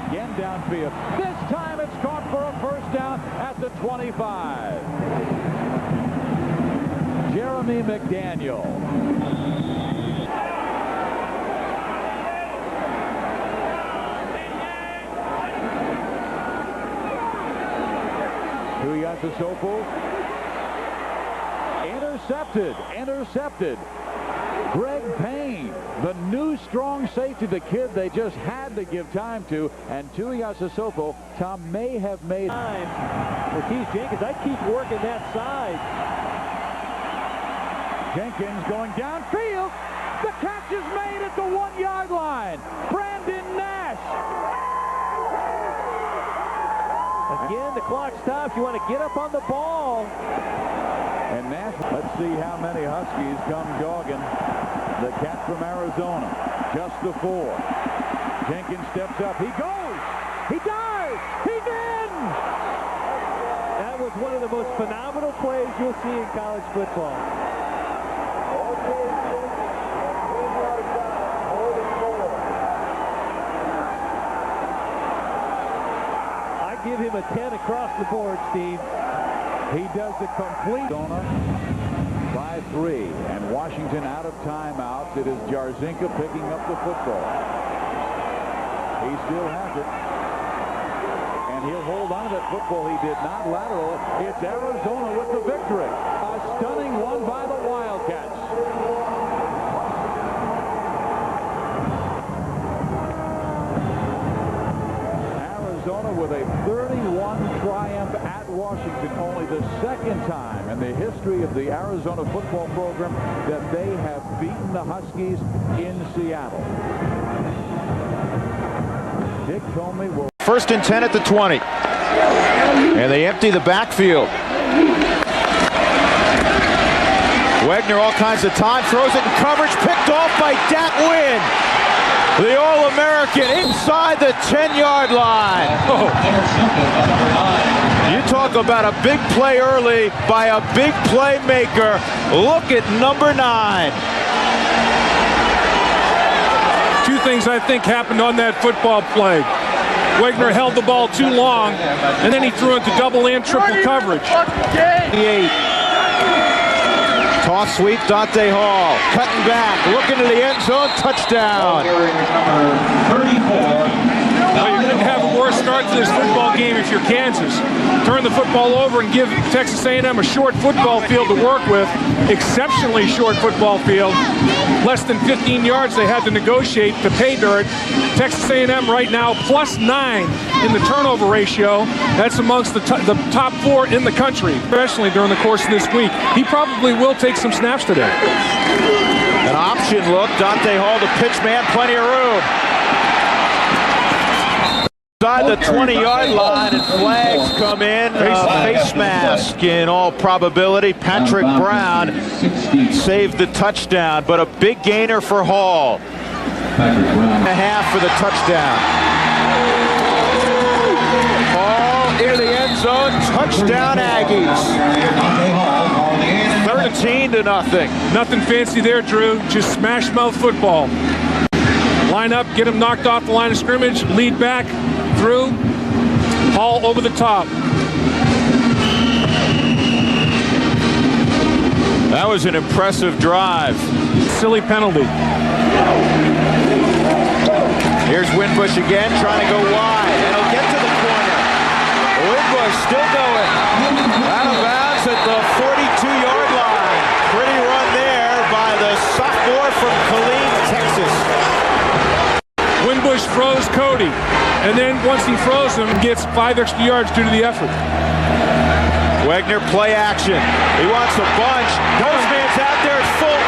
Again downfield. This time it's caught for a first down at the 25. Jeremy McDaniel. Intercepted. Greg Payne, the new strong safety, the kid they just had to give time to, and Tuiasosopo, Tom may have made time for Keith Jenkins. I keep working that side. Jenkins going downfield. The catch is made at the 1-yard line. Brandon Nash. Again, the clock stops. You want to get up on the ball. And Nash, let's see how many Huskies come jogging. The catch from Arizona. Just the 4. Jenkins steps up. He goes. He dives. He's in. That was one of the most phenomenal plays you'll see in college football. Give him a 10 across the board, Steve. He does the complete by 3, and Washington out of timeouts. It is Jarzinka picking up the football. He still has it, and he'll hold on to that football. He did not lateral. It's Arizona with the victory. A stunning one by the Wildcats. Arizona with a 31 triumph at Washington, only the second time in the history of the Arizona football program that they have beaten the Huskies in Seattle. Dick Tomey will... First and 10 at the 20. And they empty the backfield. Wagner all kinds of time, throws it in coverage, picked off by Dat Wynn. The All-American inside the 10-yard line. Oh. You talk about a big play early by a big playmaker. Look at number 9. Two things I think happened on that football play. Wagner held the ball too long, and then he threw into double and triple coverage. Toss sweep, Dante Hall. Cutting back, looking to the end zone, touchdown. Well, you couldn't have a worse start to this football game if you're Kansas. Turn the football over and give Texas A&M a short football field to work with. Exceptionally short football field. Less than 15 yards they had to negotiate to pay dirt. Texas A&M right now +9 in the turnover ratio. That's amongst the top 4 in the country, especially during the course of this week. He probably will take some snaps today. An option look. Dante Hall, the pitch man, plenty of room. Inside the 20-yard line, and flags come in. Face mask in all probability. Patrick Brown saved the touchdown, but a big gainer for Hall. A half for the touchdown. Hall into the end zone. Touchdown Aggies. 13-0. Nothing fancy there, Drew. Just smash mouth football. Line up, get him knocked off the line of scrimmage, lead back, through, Hall over the top. That was an impressive drive. Silly penalty. Here's Winbush again, trying to go wide, and he'll get to the corner. Winbush still going. Out of bounds at the 42-yard line. Pretty run there by the sophomore from Killeen, Texas. Winbush throws Cody, and then once he throws him, gets 5 extra yards due to the effort. Wagner play action. He wants a bunch. Ghostman's out there. It's full.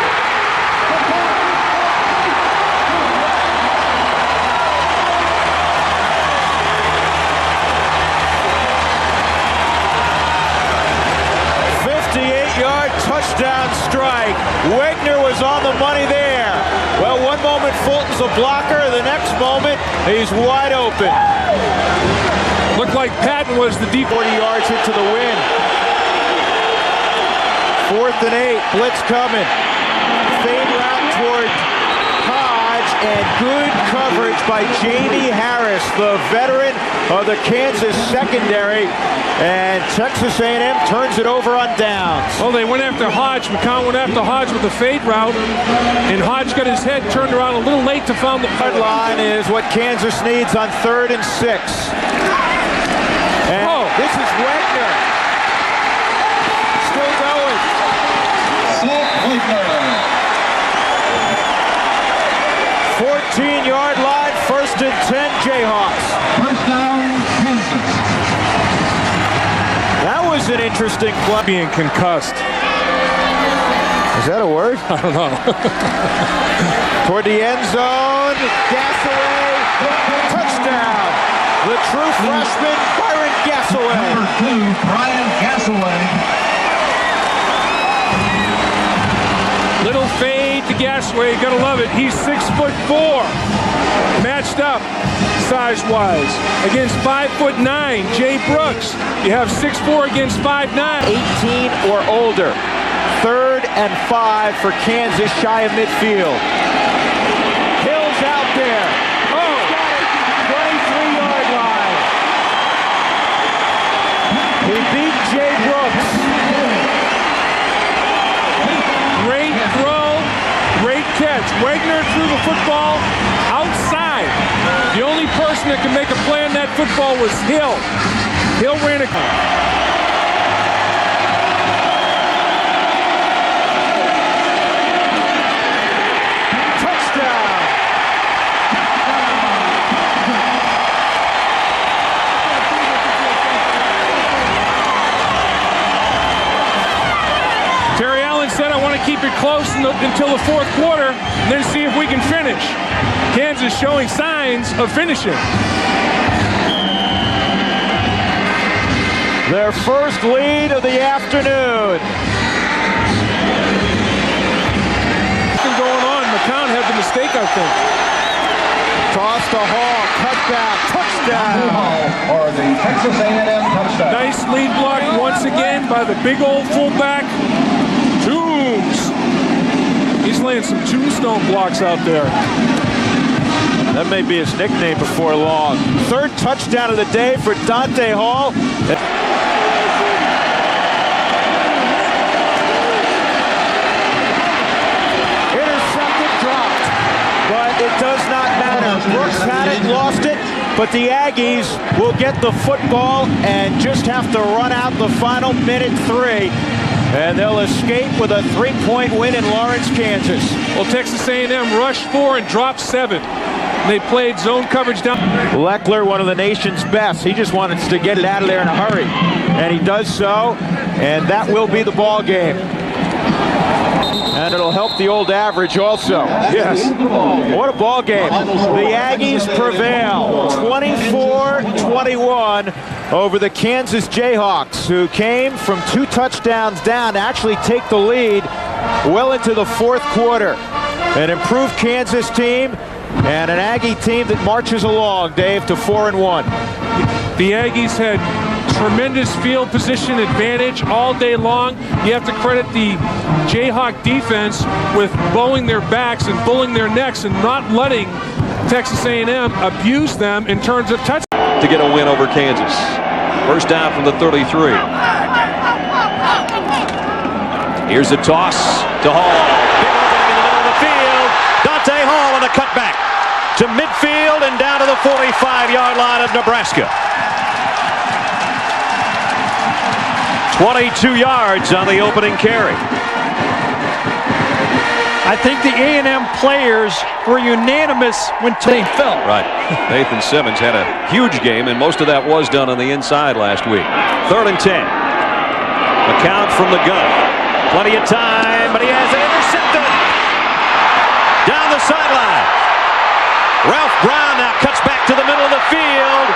Touchdown strike. Wagner was on the money there. Well, one moment Fulton's a blocker, the next moment he's wide open. Looked like Patton was the deep 40 yards into the win. 4th and 8, blitz coming. Fade route toward Hodge, and good coverage by Jamie Harris, the veteran of the Kansas secondary. And Texas A&M turns it over on downs. Well, they went after Hodge. McCown went after Hodge with a fade route, and Hodge got his head turned around a little late to found the hard line is what Kansas needs on 3rd and 6. And this is Wagner. Still going. Wagner. 14-yard line, 1st and 10, Jayhawks. First down, Kansas. That was an interesting play. Being concussed. Is that a word? I don't know. Toward the end zone, Gassaway, touchdown. The true freshman, Byron Gassaway. Number 2, Brian Gassaway. Little fade to Gassaway. Gotta love it. He's 6'4", matched up size-wise against 5'9", Jay Brooks. You have 6'4" against 5'9". 18 or older. 3rd and 5 for Kansas, shy of midfield. Hill's out there. Oh, 23-yard line. He beat Jay Brooks. Great throw, great catch. Wagner threw the football outside. The only person that could make a play on that football was Hill. Hill ran a... Keep it close until the 4th quarter, and then see if we can finish. Kansas showing signs of finishing. Their first lead of the afternoon. Brown had the mistake, I think. Toss to Hall, touchdown. Or the Texas A&M touchdown. Nice lead block once again by the big old fullback, Toombs. He's laying some tombstone blocks out there. That may be his nickname before long. Third touchdown of the day for Dante Hall. Intercepted, dropped. But it does not matter. Brooks had it, lost it. But the Aggies will get the football and just have to run out the final minute 3. And they'll escape with a 3-point win in Lawrence, Kansas. Well, Texas A&M rushed 4 and dropped 7. They played zone coverage down. Leckler, one of the nation's best. He just wanted to get it out of there in a hurry. And he does so. And that will be the ball game. And it'll help the old average also. Yes. What a ball game. The Aggies prevail 24-21 over the Kansas Jayhawks, who came from 2 touchdowns down to actually take the lead well into the 4th quarter. An improved Kansas team and an Aggie team that marches along, Dave, to 4-1. The Aggies had tremendous field position advantage all day long. You have to credit the Jayhawk defense with bowing their backs and bullying their necks and not letting Texas A&M abuse them in terms of touch. To get a win over Kansas. First down from the 33. Here's a toss to Hall. Big opening in the middle of the field. Dante Hall on a cutback to midfield and down to the 45-yard line of Nebraska. 22 yards on the opening carry. I think the A&M players were unanimous when they fell. Right. Nathan Simmons had a huge game, and most of that was done on the inside last week. 3rd and 10. McCown from the gun. Plenty of time, but he has it intercepted. Down the sideline. Ralph Brown now cuts back to the middle of the field.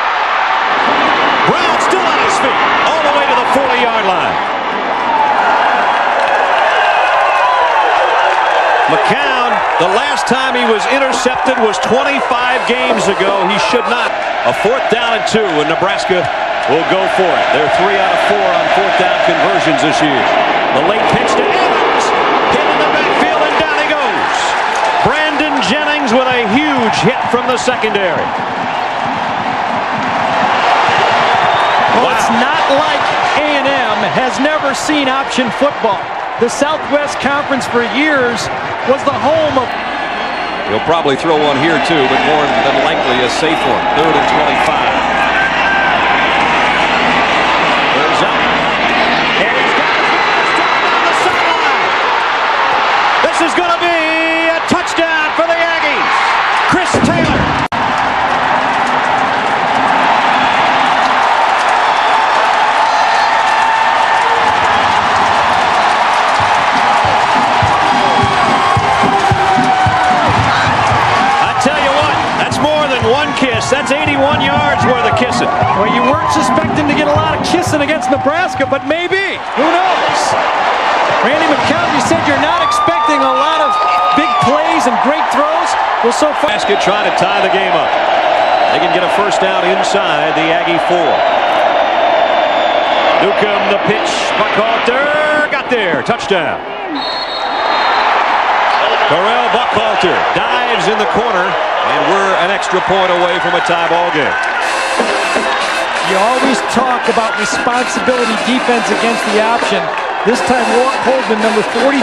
Brown still on his feet, all the way to the 40-yard line. McCown, the last time he was intercepted was 25 games ago. He should not. A 4th down and 2, and Nebraska will go for it. They're 3 out of 4 on 4th down conversions this year. The late pitch to Evans, hit in the backfield, and down he goes. Brandon Jennings with a huge hit from the secondary. Well, it's not like A&M has never seen option football. The Southwest Conference for years was the home of... He'll probably throw one here too, but more than likely a safe one. 3rd and 25. Goes up. And he's got his touchdown on the sideline. This is going to be a touchdown for the Aggies. Chris Taylor. That's 81 yards worth of kissing. Well, you weren't suspecting to get a lot of kissing against Nebraska, but maybe. Who knows? Randy McCown, you said you're not expecting a lot of big plays and great throws. Well, so far... Basket trying to tie the game up. They can get a first down inside the Aggie 4. Newcomb, the pitch. Buckhalter got there. Touchdown. Terrell Buckhalter dives in the corner. And we're an extra point away from a tie ball game. You always talk about responsibility defense against the option. This time, Walt Holdman, number 43,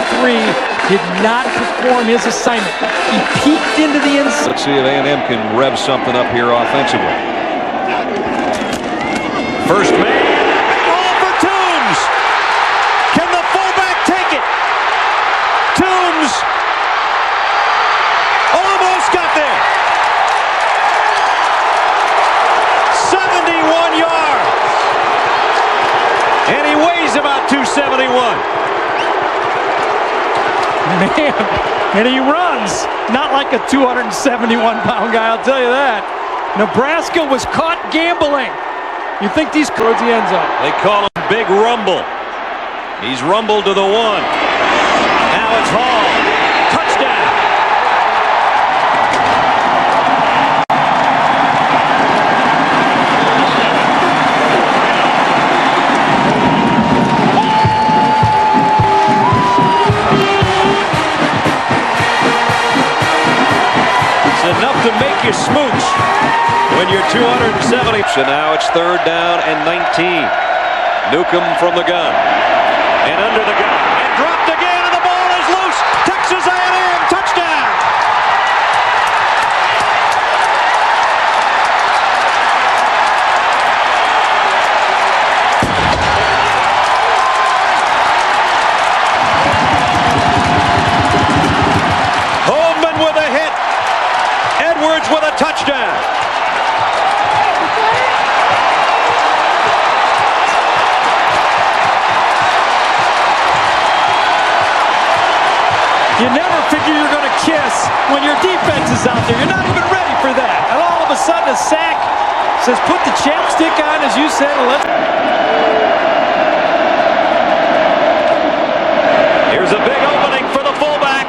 did not perform his assignment. He peeked into the inside. Let's see if A&M can rev something up here offensively. First man. Ball for Toombs. Can the fullback take it? Toombs almost got there. 71 yards. And he weighs about 271. Man, and he runs. Not like a 271-pound guy, I'll tell you that. Nebraska was caught gambling. You think these towards the end zone. They call him Big Rumble. He's rumbled to the 1. Now it's Hall. Touchdown. enough to make you smooch when you're 270. So now it's 3rd down and 19. Newcomb from the gun. And under the gun. And dropped again, and the ball is loose. Texas A&M touchdown. Holman with a hit. Edwards with a touchdown. You never figure you're going to kiss when your defense is out there. You're not even ready for that. And all of a sudden a sack says put the chapstick on, as you said. And let's... Here's a big opening for the fullback.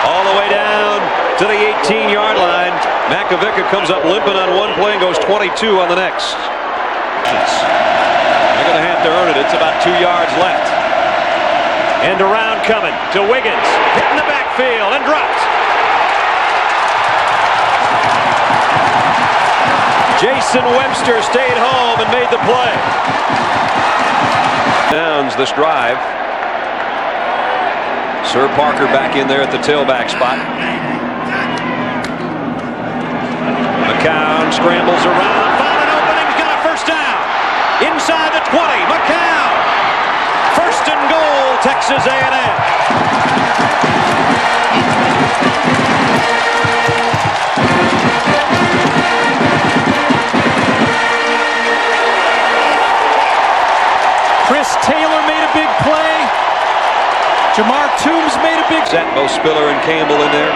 All the way down to the 18-yard line. Makovica comes up limping on one play and goes 22 on the next. They're going to have to earn it. It's about 2 yards left. And around coming to Wiggins. Hit in the backfield and dropped. Jason Webster stayed home and made the play. Downs this drive. Sir Parker back in there at the tailback spot. McCown scrambles around. Found an opening. Got a first down. Inside the 20. McCown. First and goal, Texas A&M. Chris Taylor made a big play. Jamar Toombs made a big... Set both Spiller and Campbell in there.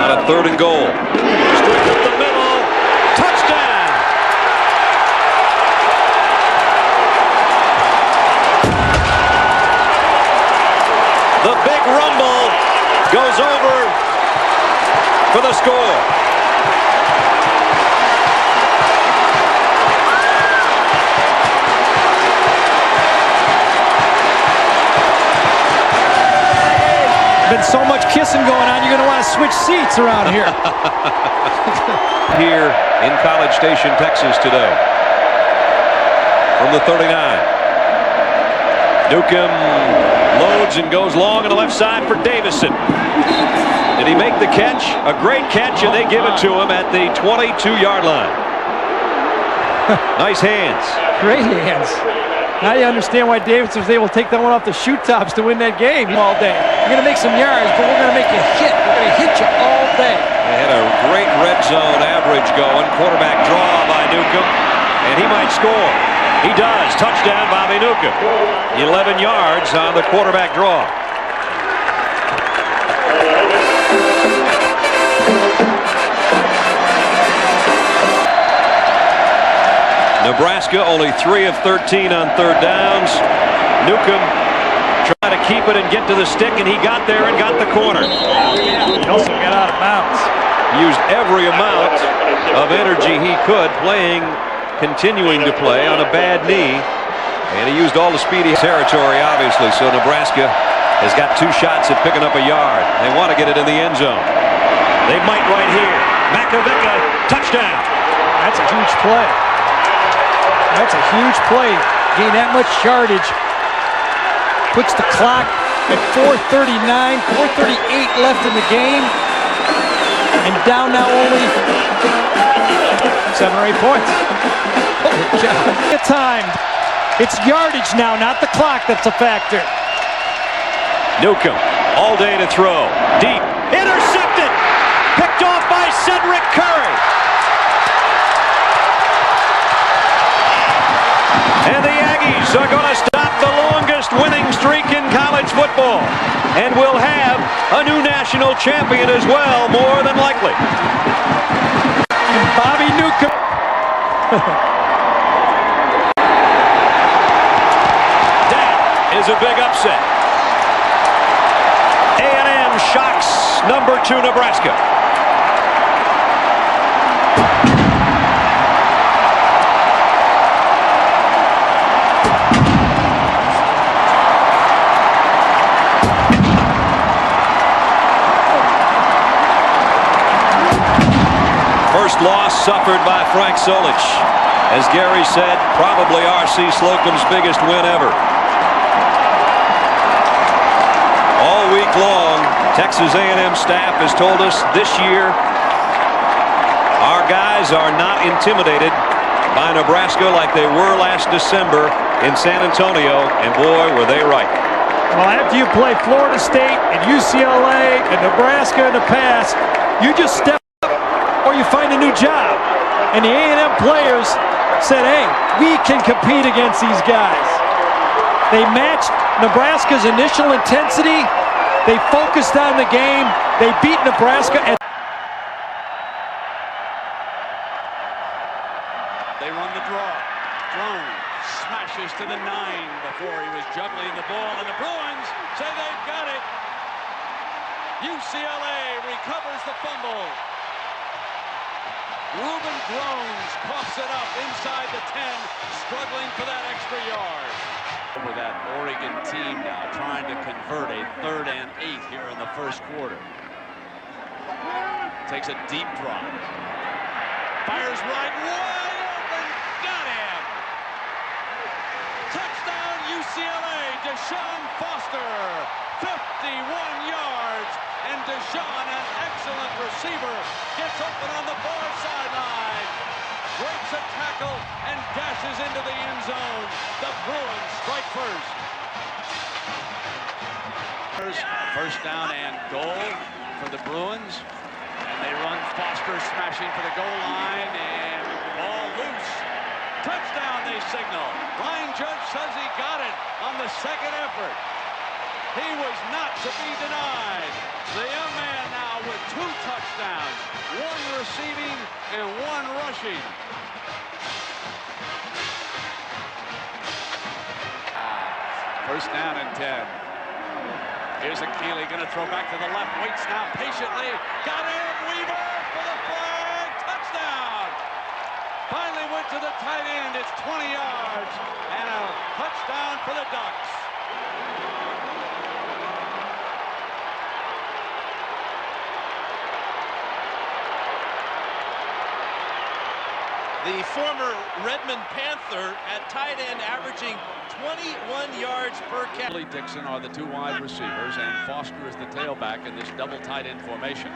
On a 3rd and goal. Straight up the middle. Touchdown. The big rumble goes over for the score. Been so much kissing going on, you're going to want to switch seats around here. Here in College Station, Texas today. From the 39. Newcomb loads and goes long on the left side for Davison. Did he make the catch? A great catch, and they give it to him at the 22-yard line. Nice hands. Great hands. Now you understand why Davison was able to take that one off the shoe tops to win that game all day. You're going to make some yards, but we're going to make you hit. We're going to hit you all day. They had a great red zone average going. Quarterback draw by Newcomb, and he might score. He does. Touchdown, Bobby Newcomb. 11 yards on the quarterback draw. Nebraska only 3 of 13 on 3rd downs. Newcomb trying to keep it and get to the stick, and he got there and got the corner. He also got out of bounds. Used every amount of energy he could continuing to play on a bad knee, and he used all the speedy territory, obviously. So Nebraska has got 2 shots at picking up a yard. They want to get it in the end zone. They might right here. Makovica, touchdown. That's a huge play. That's a huge play. Gain that much yardage. Puts the clock at 4:39, 4:38 left in the game. And down now only 7 or 8 points. Holy cow. Timed. It's yardage now, not the clock that's a factor. Newcomb, all day to throw. Deep. Intercepted. Picked off by Cedric Curry. And the Aggies are going to stop the longest winning streak in college football. And will have a new national champion as well, more than likely. Bobby Newcomb. That is a big upset. A&M shocks number 2 Nebraska. loss suffered by Frank Solich. As Gary said, probably R.C. Slocum's biggest win ever. All week long, Texas A&M staff has told us this year our guys are not intimidated by Nebraska like they were last December in San Antonio, and boy, were they right. Well, after you play Florida State and UCLA and Nebraska in the past, you just step up or you find a new job. And the A&M players said, hey, we can compete against these guys. They matched Nebraska's initial intensity. They focused on the game. They beat Nebraska. And they run the draw. Jones smashes to the 9 before he was juggling the ball, and the Bruins say they've got it. UCLA recovers the fumble. Ruben Jones coughs it up inside the 10, struggling for that extra yard. Over that Oregon team now trying to convert a 3rd and 8 here in the first quarter. Takes a deep drop. Fires right wide open. Got him. Touchdown UCLA. Deshaun Foster. 51 yards. And Deshaun, an excellent receiver, gets open on the far sideline. Breaks a tackle and dashes into the end zone. The Bruins strike first. First down and goal for the Bruins. And they run Foster smashing for the goal line, and ball loose. Touchdown, they signal. Line judge says he got it on the second effort. He was not to be denied. The young man now with 2 touchdowns, 1 receiving and 1 rushing. First down and 10. Here's Achille, going to throw back to the left, waits now patiently. Got it, Weaver for the flag, touchdown. Finally went to the tight end, it's 20 yards, and a touchdown for the Ducks. The former Redmond Panther at tight end averaging 21 yards per catch. Dixon are the 2 wide receivers, and Foster is the tailback in this double tight end formation.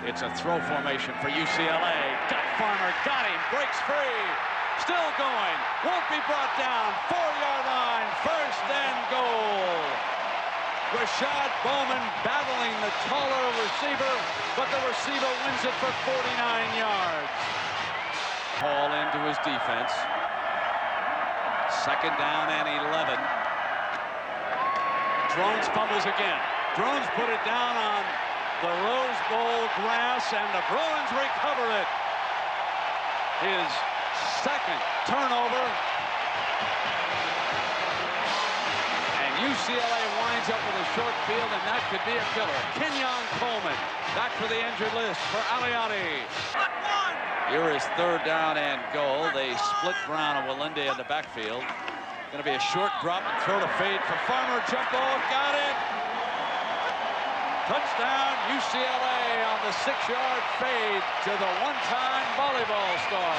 It's a throw formation for UCLA. Duck Farmer got him, breaks free. Still going, won't be brought down. 4-yard line, first and goal. Rashad Bowman battling the taller receiver, but the receiver wins it for 49 yards. Hall into his defense. Second down and 11. Drones fumbles again. Drones put it down on the Rose Bowl grass, and the Bruins recover it. His second turnover. And UCLA winds up with a short field, and that could be a killer. Kenyon Coleman back for the injured list for Aliani. Here is 3rd down and goal. They split Brown and Walende in the backfield. Going to be a short drop and throw to fade for Farmer. Jump ball, got it. Touchdown UCLA on the 6-yard fade to the one-time volleyball star.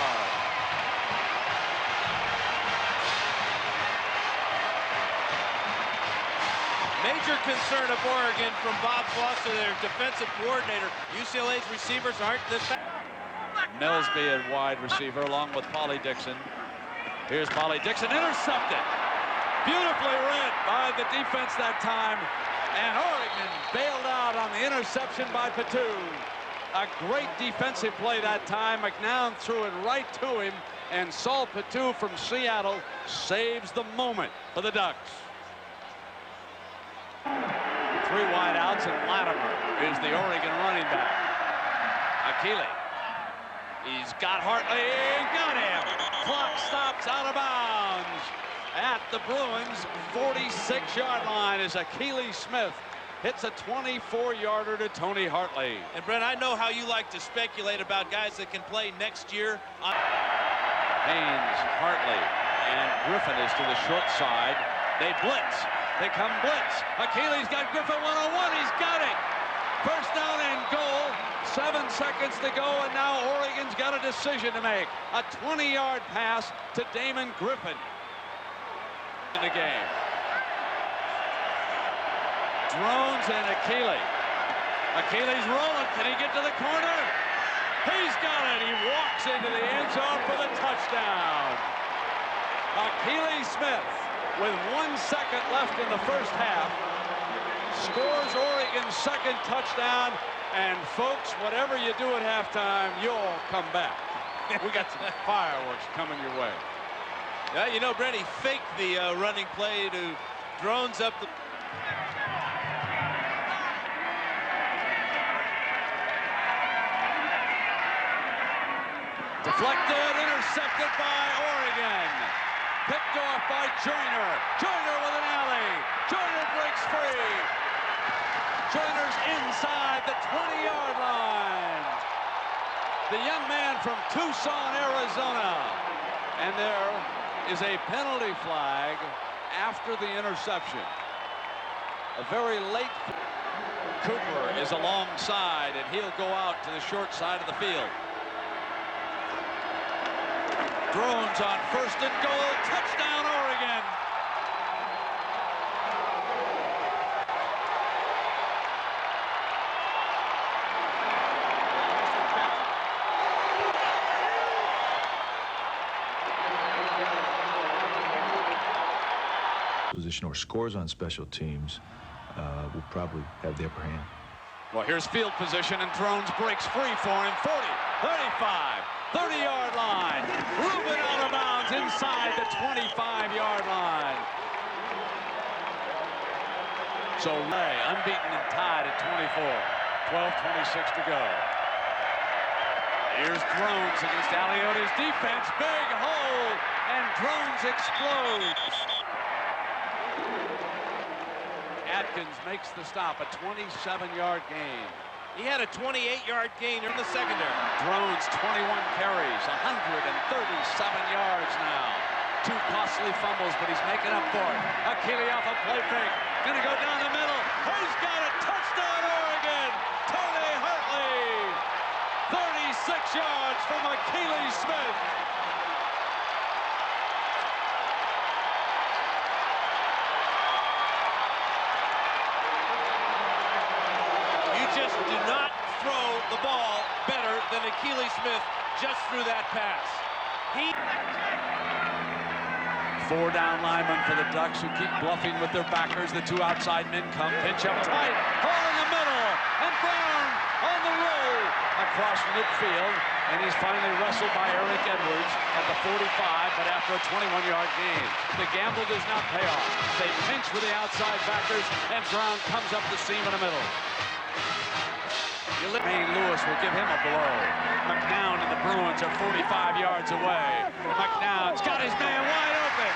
Major concern of Oregon from Bob Foster, their defensive coordinator. UCLA's receivers aren't this bad. Millsby at wide receiver along with Pauly Dixon. Here's Pauly Dixon, intercepted. Beautifully read by the defense that time. And Oregon bailed out on the interception by Purdue. A great defensive play that time. McNown threw it right to him, and Saul Purdue from Seattle saves the moment for the Ducks. 3 wide outs, and Latimer is the Oregon running back. Achille. He's got Hartley, got him. Clock stops out of bounds at the Bruins' 46-yard line as Achille Smith hits a 24-yarder to Tony Hartley. And Brent, I know how you like to speculate about guys that can play next year. Haynes, Hartley, and Griffin is to the short side. They blitz. They come blitz. Achilles got Griffin one-on-one. He's got it. First down and goal. 7 seconds to go, and now Oregon's got a decision to make. A 20-yard pass to Damon Griffin in the game. Drones and Achille. Achille's rolling. Can he get to the corner? He's got it. He walks into the end zone for the touchdown. Achille Smith, with 1 second left in the first half, scores Oregon's second touchdown. And folks, whatever you do at halftime, you'll come back. We got some fireworks coming your way. Yeah, you know, Brent, he faked the running play to drones up the... Deflected, intercepted by Oregon. Picked off by Joyner. Joyner with an alley. Joyner breaks free. Joyner's inside the 20-yard line. The young man from Tucson, Arizona. And there is a penalty flag after the interception. A very late... Cooper is alongside, and he'll go out to the short side of the field. Drones on 1st and goal. Touchdown, Oregon. Position or scores on special teams will probably have the upper hand. Well, here's field position, and Drones breaks free for him. 40, 35, 30-yard line. Rubin out of bounds inside the 25-yard line. So Lay unbeaten and tied at 24. 12:26 to go. Here's Drones against Aliota's defense. Big hole, and Drones explodes. Atkins makes the stop, a 27-yard gain. He had a 28-yard gain in the secondary. Drones, 21 carries, 137 yards now. 2 costly fumbles, but he's making up for it. Achille off a play fake. Gonna go down the middle. He's got a touchdown, Oregon! Tony Hartley! 36 yards from Achille Smith. Just do not throw the ball better than Achille Smith just threw that pass. 4 down linemen for the Ducks, who keep bluffing with their backers. The 2 outside men come, pinch up tight, hole in the middle, and Brown on the roll across midfield, and he's finally wrestled by Eric Edwards at the 45, but after a 21-yard gain. The gamble does not pay off. They pinch with the outside backers, and Brown comes up the seam in the middle. Maine Lewis will give him a blow. McNown and the Bruins are 45 yards away. McNown's got his man wide open.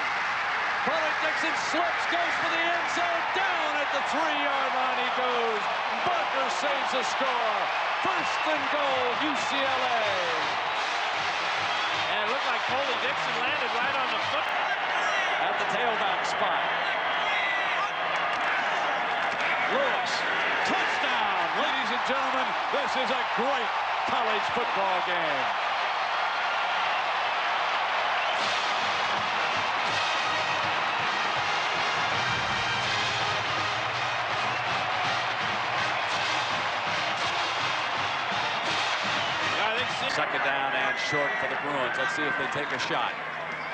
Paulie Dixon slips, goes for the end zone. Down at the 3-yard line he goes. Barker saves the score. 1st and goal, UCLA. And it looked like Paulie Dixon landed right on the foot. At the tailback spot. Lewis, touchdown. Ladies and gentlemen, this is a great college football game. Second down and short for the Bruins. Let's see if they take a shot.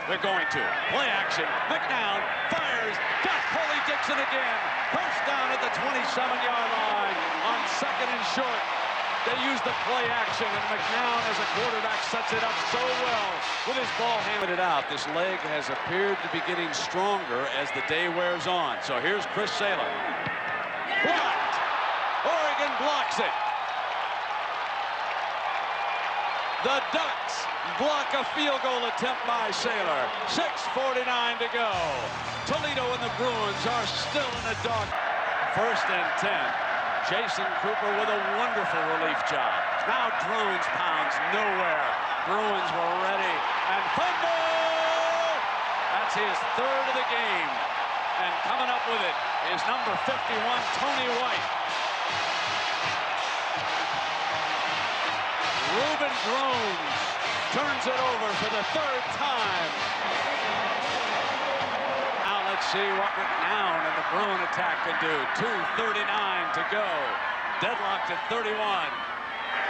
They're going to. Play action. McNown fires. Got Paulie Dixon again. First down at the 27-yard line on 2nd and short. They use the play action, and McNown as a quarterback sets it up so well with his ball handed it out. This leg has appeared to be getting stronger as the day wears on. So here's Chris Saylor. Blocked. Oregon blocks it. The Ducks block a field goal attempt by Saylor. 6:49 to go. Toledo and the Bruins are still in the dark. 1st and 10. Jason Cooper with a wonderful relief job. Now Drones pounds nowhere. Bruins were ready. And fumble! That's his 3rd of the game. And coming up with it is number 51, Tony White. groans. Turns it over for the third time. Now let's see what McNown and the Bruin attack can do. 2:39 to go. Deadlocked at 31.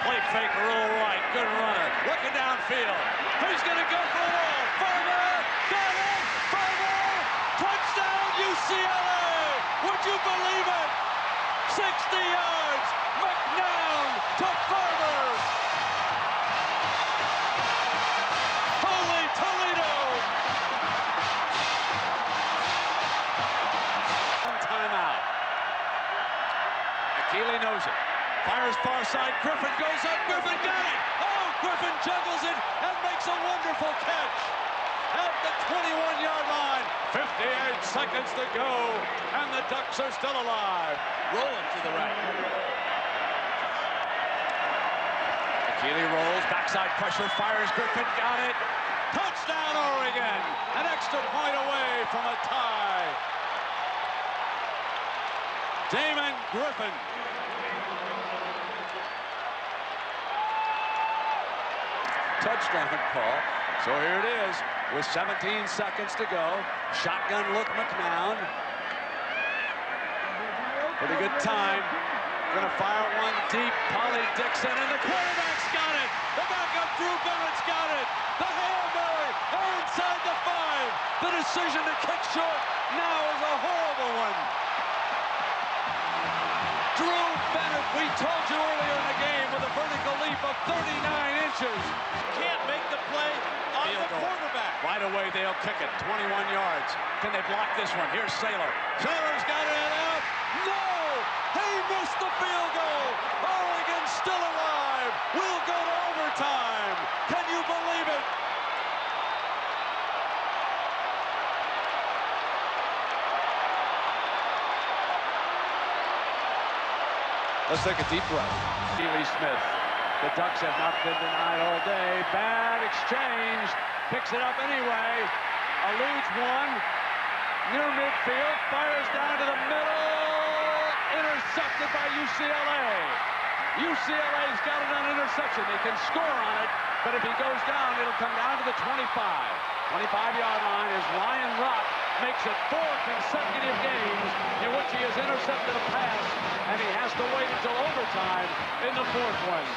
Play fake a little right. Good runner. Looking downfield. He's going to go for it all. Farmer. Got it. Farmer. Touchdown UCLA. Would you believe it? 60 yards. McNown to Farmer. Holy Toledo. Timeout. Keeley knows it. Fires far side. Griffin goes up. Griffin got it. Oh, Griffin juggles it and makes a wonderful catch. At the 21-yard line. 58 seconds to go. And the Ducks are still alive. Rolling to the right. Keeley rolls. Backside pressure. Fires. Griffin got it. Touchdown Oregon. An extra point away from a tie. Damon Griffin. Touchdown call. So here it is with 17 seconds to go. Shotgun look McNown. Pretty good time. Gonna fire one deep. Polly Dixon and the quarterback's got it. The backup Drew Bennett's got it. The Hail Mary are inside the 5. The decision to kick short now is a horrible one. Drew Bennett, we told you earlier in the game, with a vertical leap of 39 inches. Can't make the play on the quarterback. Right away, they'll kick it. 21 yards. Can they block this one? Here's Saylor. Saylor's got it out. No! He missed the field goal. Oregon's still alive. We'll go to overtime. Can you believe it? Let's take a deep breath. Keeley Smith. The Ducks have not been denied all day. Bad exchange. Picks it up anyway. Eludes one. Near midfield. Fires down to the middle. Intercepted by UCLA. UCLA's got it on interception. They can score on it, but if he goes down, it'll come down to the 25. 25-yard line as Ryan Rock makes it 4 consecutive games in which he has intercepted a pass, and he has to wait until overtime in the 4th one.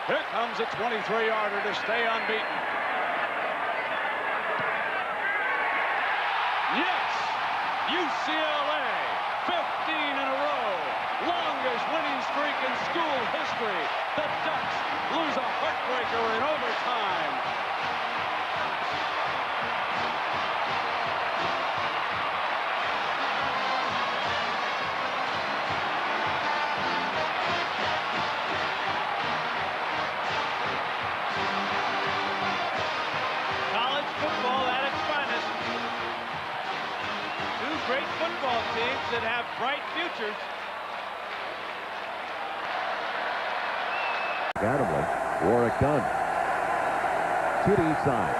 Here comes a 23-yarder to stay unbeaten. Yes! UCLA, 15 in a row. Longest winning streak in school history. The Ducks lose a heartbreaker in overtime. College football at its finest. Two great football teams that have bright futures. Adamley, Warwick Dunn. To the east side.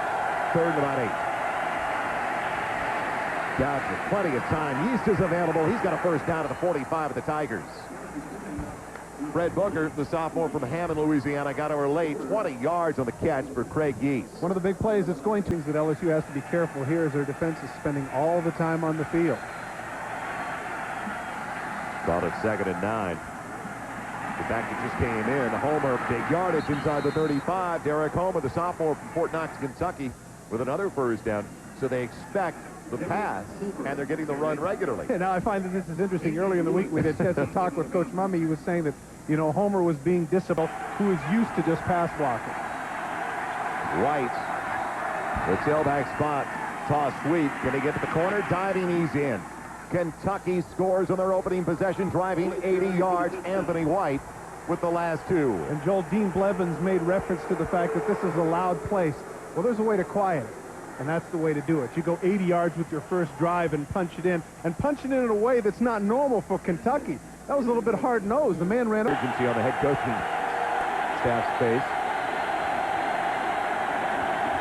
3rd and about 8. Dodge with plenty of time. Yeast is available. He's got a first down at the 45 of the Tigers. Fred Booker, the sophomore from Hammond, Louisiana, got over late. 20 yards on the catch for Craig Yeast. One of the big plays that's going to that LSU has to be careful here is their defense is spending all the time on the field. Called it 2nd and 9. The back that just came in. Homer, big yardage inside the 35. Derek Homer, the sophomore from Fort Knox, Kentucky, with another first down. So they expect the pass, and they're getting the run regularly. And now I find that this is interesting. Earlier in the week, we had a chance to talk with Coach Mumme. He was saying that, you know, Homer was being disciplined, who is used to just pass blocking. White, the tailback spot, toss sweep. Can he get to the corner? Diving, he's in. Kentucky scores on their opening possession, driving 80 yards. Anthony White with the last 2. And Joel, Dean Blevins made reference to the fact that this is a loud place. Well, there's a way to quiet it, and that's the way to do it. You go 80 yards with your first drive and punch it in a way that's not normal for Kentucky. That was a little bit hard-nosed. The man ran up. Urgency on the head coaching staff's face.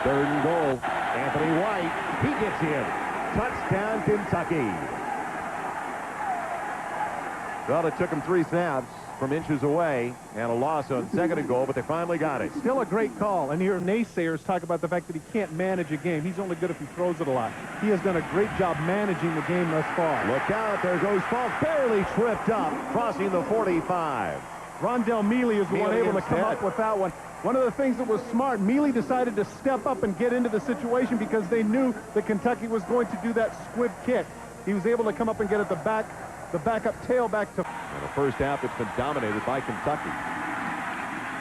3rd and goal. Anthony White, he gets in. Touchdown, Kentucky. Well, it took him 3 snaps. from inches away, and a loss on 2nd and goal, but they finally got it. Still a great call, and here naysayers talk about the fact that he can't manage a game. He's only good if he throws it a lot. He has done a great job managing the game thus far. Look out, there goes Falk, barely tripped up, crossing the 45. Rondell Mealy is the one able to come up with that one. One of the things that was smart, Mealy decided to step up and get into the situation because they knew that Kentucky was going to do that squib kick. He was able to come up and get at the backup tailback to... In the first half, it's been dominated by Kentucky.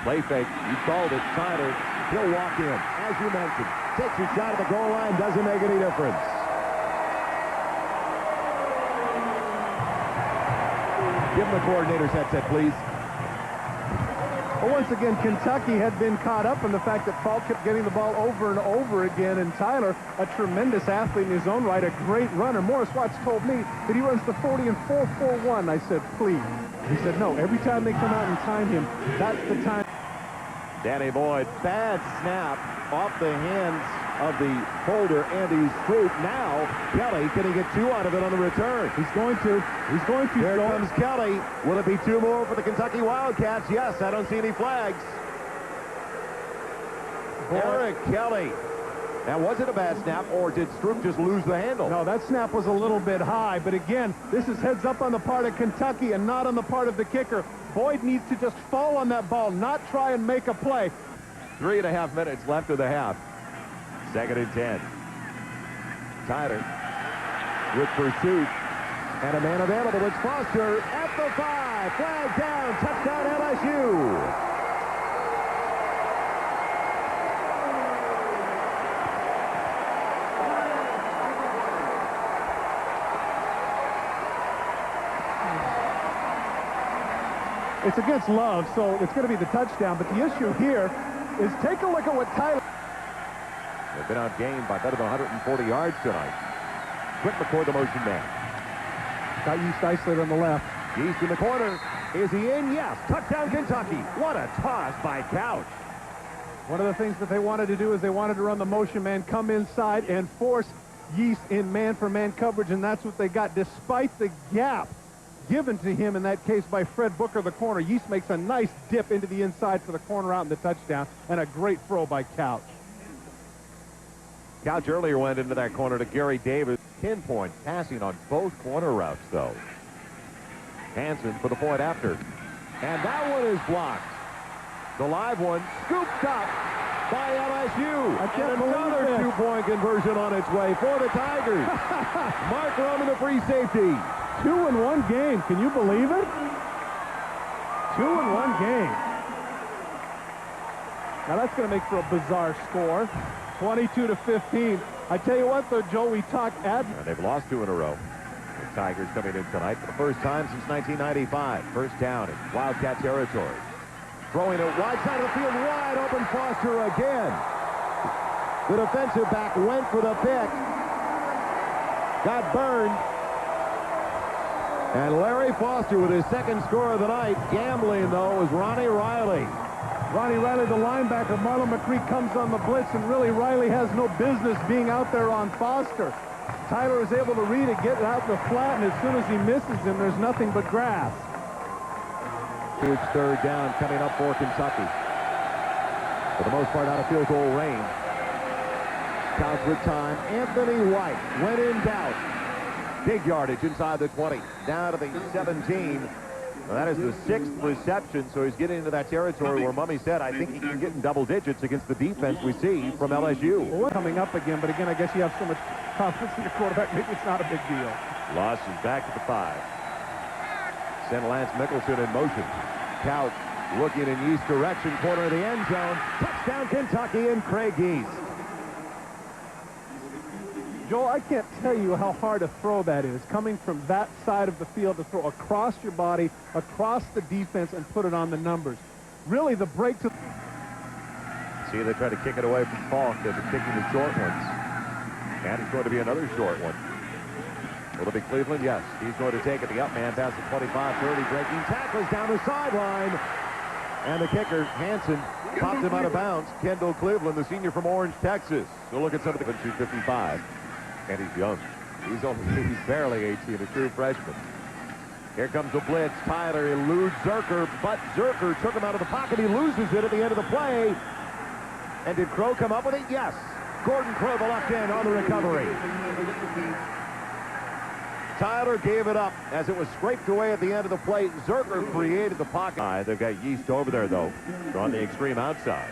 Play fake, you called it, Tyler. He'll walk in, as you mentioned. Takes a shot at the goal line, doesn't make any difference. Give him the coordinator's headset, please. Well, once again, Kentucky had been caught up in the fact that Falk kept getting the ball over and over again, and Tyler, a tremendous athlete in his own right, a great runner. Morris Watts told me that he runs the 40 and 4.41. I said, please. He said, no, every time they come out and time him, that's the time. Danny Boyd, bad snap off the hands of the holder, Andy Stroop. Now, Kelly, can he get 2 out of it on the return? He's going to. He's going to. Here comes Kelly. Will it be 2 more for the Kentucky Wildcats? Yes, I don't see any flags. Eric Kelly. Now, was it a bad snap, or did Stroop just lose the handle? No, that snap was a little bit high, but again, this is heads up on the part of Kentucky and not on the part of the kicker. Boyd needs to just fall on that ball, not try and make a play. 3.5 minutes left of the half. 2nd and 10. Tyler with pursuit. And a man available. It's Foster at the 5. Flag down. Touchdown LSU. It's against Love, so it's going to be the touchdown. But the issue here is take a look at what Tyler... They've been outgained by better than 140 yards tonight. Quick McCord, the motion man. Got Yeast isolated on the left. Yeast in the corner. Is he in? Yes. Touchdown, Kentucky. What a toss by Couch. One of the things that they wanted to do is they wanted to run the motion man, come inside, and force Yeast in man-for-man coverage, and that's what they got, despite the gap given to him in that case by Fred Booker, the corner. Yeast makes a nice dip into the inside for the corner out in the touchdown, and a great throw by Couch. Couch earlier went into that corner to Gary Davis. Pinpoint passing on both corner routes, though. Hansen for the point after. And that one is blocked. The live one scooped up by LSU. And another 2-point conversion on its way for the Tigers. Mark Roman, the free safety. 2 in 1 game. Can you believe it? 2 in 1 game. Now that's going to make for a bizarre score. 22-15. I tell you what, though, Joe, we talked they've lost 2 in a row. The Tigers coming in tonight for the first time since 1995. First down in Wildcat territory. Throwing it wide side of the field, wide open. Foster again. The defensive back went for the pick. Got burned. And Larry Foster with his 2nd score of the night. Gambling, though, is Ronnie Riley. Ronnie Riley, the linebacker. Marlon McCree comes on the blitz, and really Riley has no business being out there on Foster. Tyler is able to read it, get it out the flat, and as soon as he misses him, there's nothing but grass. Huge 3rd down coming up for Kentucky. For the most part, out of field goal range. Couch with time. Anthony White, when in doubt. Big yardage inside the 20. Down to the 17. Well, that is the 6th reception, so he's getting into that territory where Mummy said, I think he can get in double digits against the defense we see from LSU. Well, coming up again, but again, I guess you have so much confidence in your quarterback, maybe it's not a big deal. Loss is back to the 5. Send Lance Mickelson in motion. Couch looking in East direction, corner of the end zone. Touchdown, Kentucky, and Craig East. Joel, I can't tell you how hard a throw that is, coming from that side of the field to throw across your body, across the defense, and put it on the numbers. Really, the break to... See, they try to kick it away from Falk. They're kicking the short ones. And it's going to be another short one. Will it be Cleveland? Yes. He's going to take it. The up man past the 25-30, breaking tackles down the sideline. And the kicker, Hansen, popped him out of bounds. Kendall Cleveland, the senior from Orange, Texas. So look at some of the 255. And he's young. He's barely 18, a true freshman. Here comes the blitz. Tyler eludes Zerker, but Zerker took him out of the pocket. He loses it at the end of the play. And did Crow come up with it? Yes. Gordon Crow, the left end, on the recovery. Tyler gave it up as it was scraped away at the end of the play. Zerker created the pocket. They've got Yeast over there, though. They're on the extreme outside.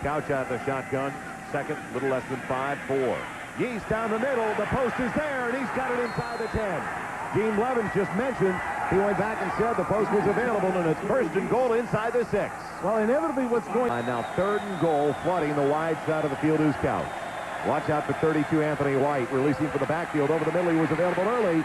Couch out the shotgun. Second, little less than 5-4. Yeast down the middle. The post is there, and he's got it inside the 10. Gene Levins just mentioned he went back and said the post was available, and it's first and goal inside the 6. Well, inevitably what's going on now, third and goal, flooding the wide side of the field is Couch. Watch out for 32 Anthony White, releasing for the backfield. Over the middle, he was available early.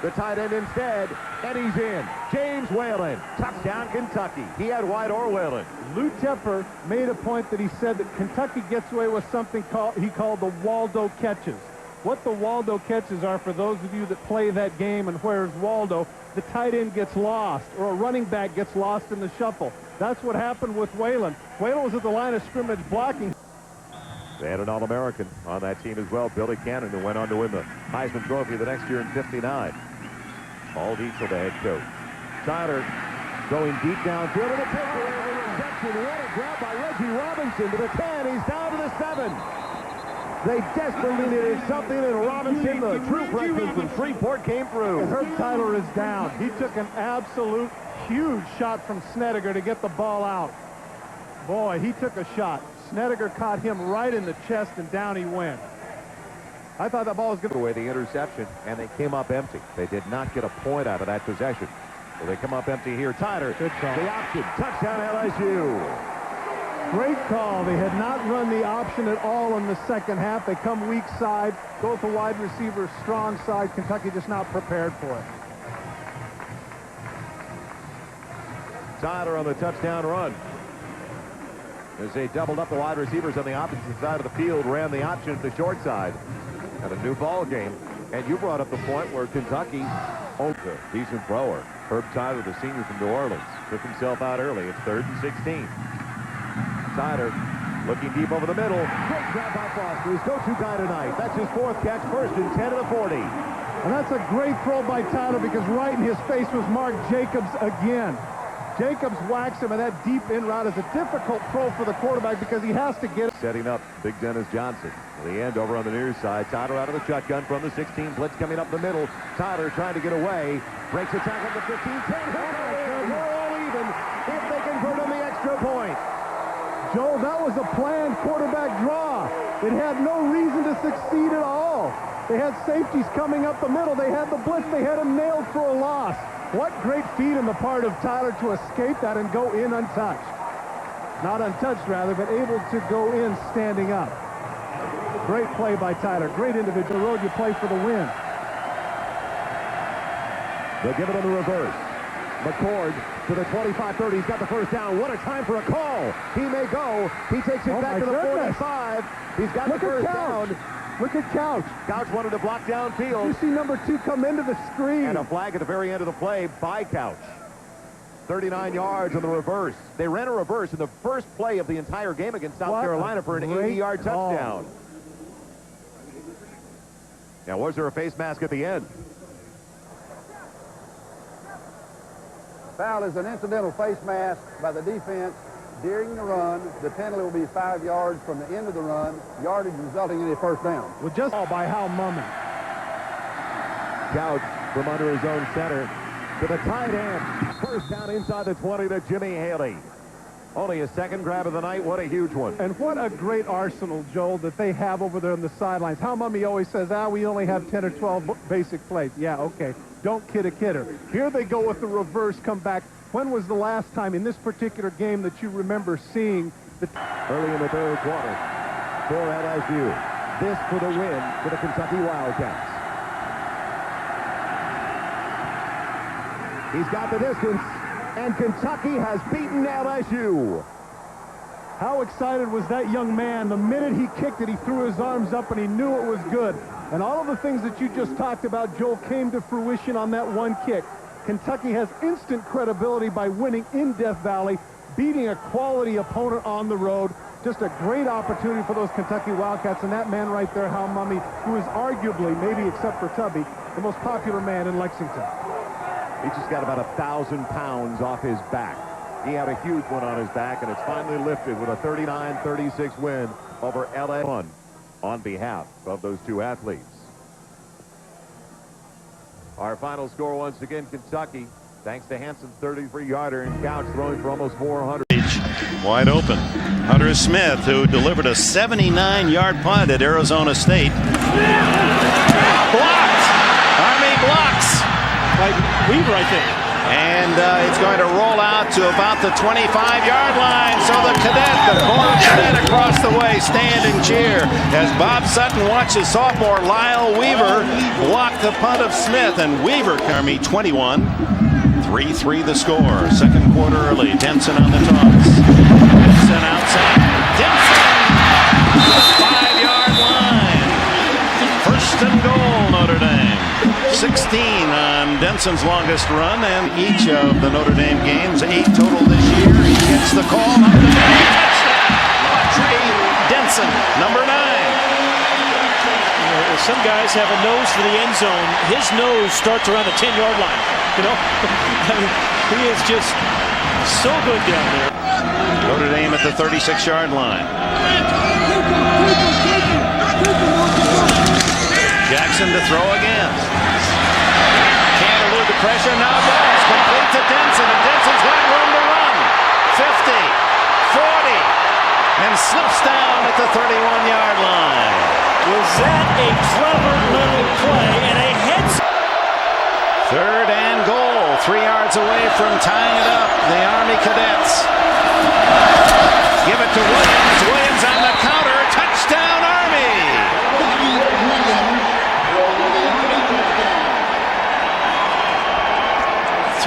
The tight end instead, and he's in. James Whalen, touchdown Kentucky. He had White or Whalen. Lou Tepper made a point that he said that Kentucky gets away with something he called the Waldo catches. What the Waldo catches are, for those of you that play that game and where's Waldo, the tight end gets lost or a running back gets lost in the shuffle. That's what happened with Whalen. Whalen was at the line of scrimmage blocking. They had an All-American on that team as well, Billy Cannon, who went on to win the Heisman Trophy the next year in '59. Paul Dietzel, the head coach. Tyler going deep downfield and a takeaway reception. What a grab by Reggie Robinson to the 10. He's down to the 7. They desperately needed something, and Robinson, the true freshman from Shreveport, came through. And Herb Tyler is down. He took an absolute huge shot from Snedeker to get the ball out. Boy, he took a shot. Snedeker caught him right in the chest, and down he went. I thought that ball was going to away the interception, and they came up empty. They did not get a point out of that possession. So they come up empty here. Tyler, good call. The option, touchdown LSU. Great call. They had not run the option at all in the second half. They come weak side, go with the wide receiver, strong side. Kentucky just not prepared for it. Tyler on the touchdown run. As they doubled up the wide receivers on the opposite side of the field, ran the option to the short side. And a new ball game. And you brought up the point where Kentucky, a decent thrower. Herb Tyler, the senior from New Orleans, took himself out early. It's 3rd and 16. Tyler looking deep over the middle. Great grab by Foster, his go-to guy tonight. That's his 4th catch, 1st and 10 to the 40. And that's a great throw by Tyler, because right in his face was Mark Jacobs again. Jacobs whacks him, and that deep in route is a difficult throw for the quarterback because he has to get it. Setting up Big Dennis Johnson. The end over on the near side. Tyler out of the shotgun from the 16. Blitz coming up the middle. Tyler trying to get away. Breaks the tackle at the 15. 10. We're all even if they convert on the extra point. Joel, that was a planned quarterback draw. It had no reason to succeed at all. They had safeties coming up the middle. They had the blitz. They had him nailed for a loss. What great feat on the part of Tyler to escape that and go in untouched. Not untouched, rather, but able to go in standing up. Great play by Tyler. Great individual. Road you play for the win. They'll give it on the reverse. McCord to the 25-30. He's got the first down. What a time for a call. He may go. He takes it back to the 45. He's got the first down. Look at Couch. Couch wanted to block downfield. You see number 2 come into the screen. And a flag at the very end of the play by Couch. 39 yards on the reverse. They ran a reverse in the first play of the entire game against South Carolina for an 80-yard touchdown. Now, was there a face mask at the end? Foul is an incidental face mask by the defense during the run. The penalty will be 5 yards from the end of the run, yardage resulting in a first down. Well, just by Hal Mummy. Couch from under his own center to the tight end. First down inside the 20 to Jimmy Haley. Only his 2nd grab of the night. What a huge one. And what a great arsenal, Joel, that they have over there on the sidelines. Hal Mummy always says, we only have 10 or 12 basic plays. Yeah, okay. Don't kid a kidder. Here they go with the reverse comeback. When was the last time in this particular game that you remember seeing the... Early in the 3rd quarter for LSU. This for the win for the Kentucky Wildcats. He's got the distance, and Kentucky has beaten LSU. How excited was that young man? The minute he kicked it, he threw his arms up, and he knew it was good. And all of the things that you just talked about, Joel, came to fruition on that one kick. Kentucky has instant credibility by winning in Death Valley, beating a quality opponent on the road. Just a great opportunity for those Kentucky Wildcats. And that man right there, Hal Mummy, who is arguably, maybe except for Tubby, the most popular man in Lexington. He just got about 1,000 pounds off his back. He had a huge one on his back, and it's finally lifted with a 39-36 win over LA on behalf of those two athletes. Our final score once again, Kentucky, thanks to Hanson's 33-yarder and Couch throwing for almost 400. Wide open. Hunter Smith, who delivered a 79-yard punt at Arizona State. Blocked! Army blocks! By Weaver, I think. And it's going to roll out to about the 25-yard line. So the former cadet across the way, stand and cheer as Bob Sutton watches sophomore Lyle Weaver block the punt of Smith. And Weaver, Carmi, 21. 3-3 the score. Second quarter early. Denson on the toss. Denson outside. Denson! 5-yard line. First and goal, Notre Dame. 16 on Denson's longest run, and each of the Notre Dame games, 8 total this year. He gets the call. Touchdown! Denson, number 9. Some guys have a nose for the end zone. His nose starts around the 10-yard line. You know, I mean, he is just so good down there. Notre Dame at the 36-yard line. Jackson to throw again. Can't elude the pressure. Now does. Complete to Denson, and Denson's got room to run. 50, 40, and slips down at the 31-yard line. Was that a clever little play and a head? Third and goal. 3 yards away from tying it up. The Army Cadets. Give it to Williams. Williams on the counter. Touchdown, Army!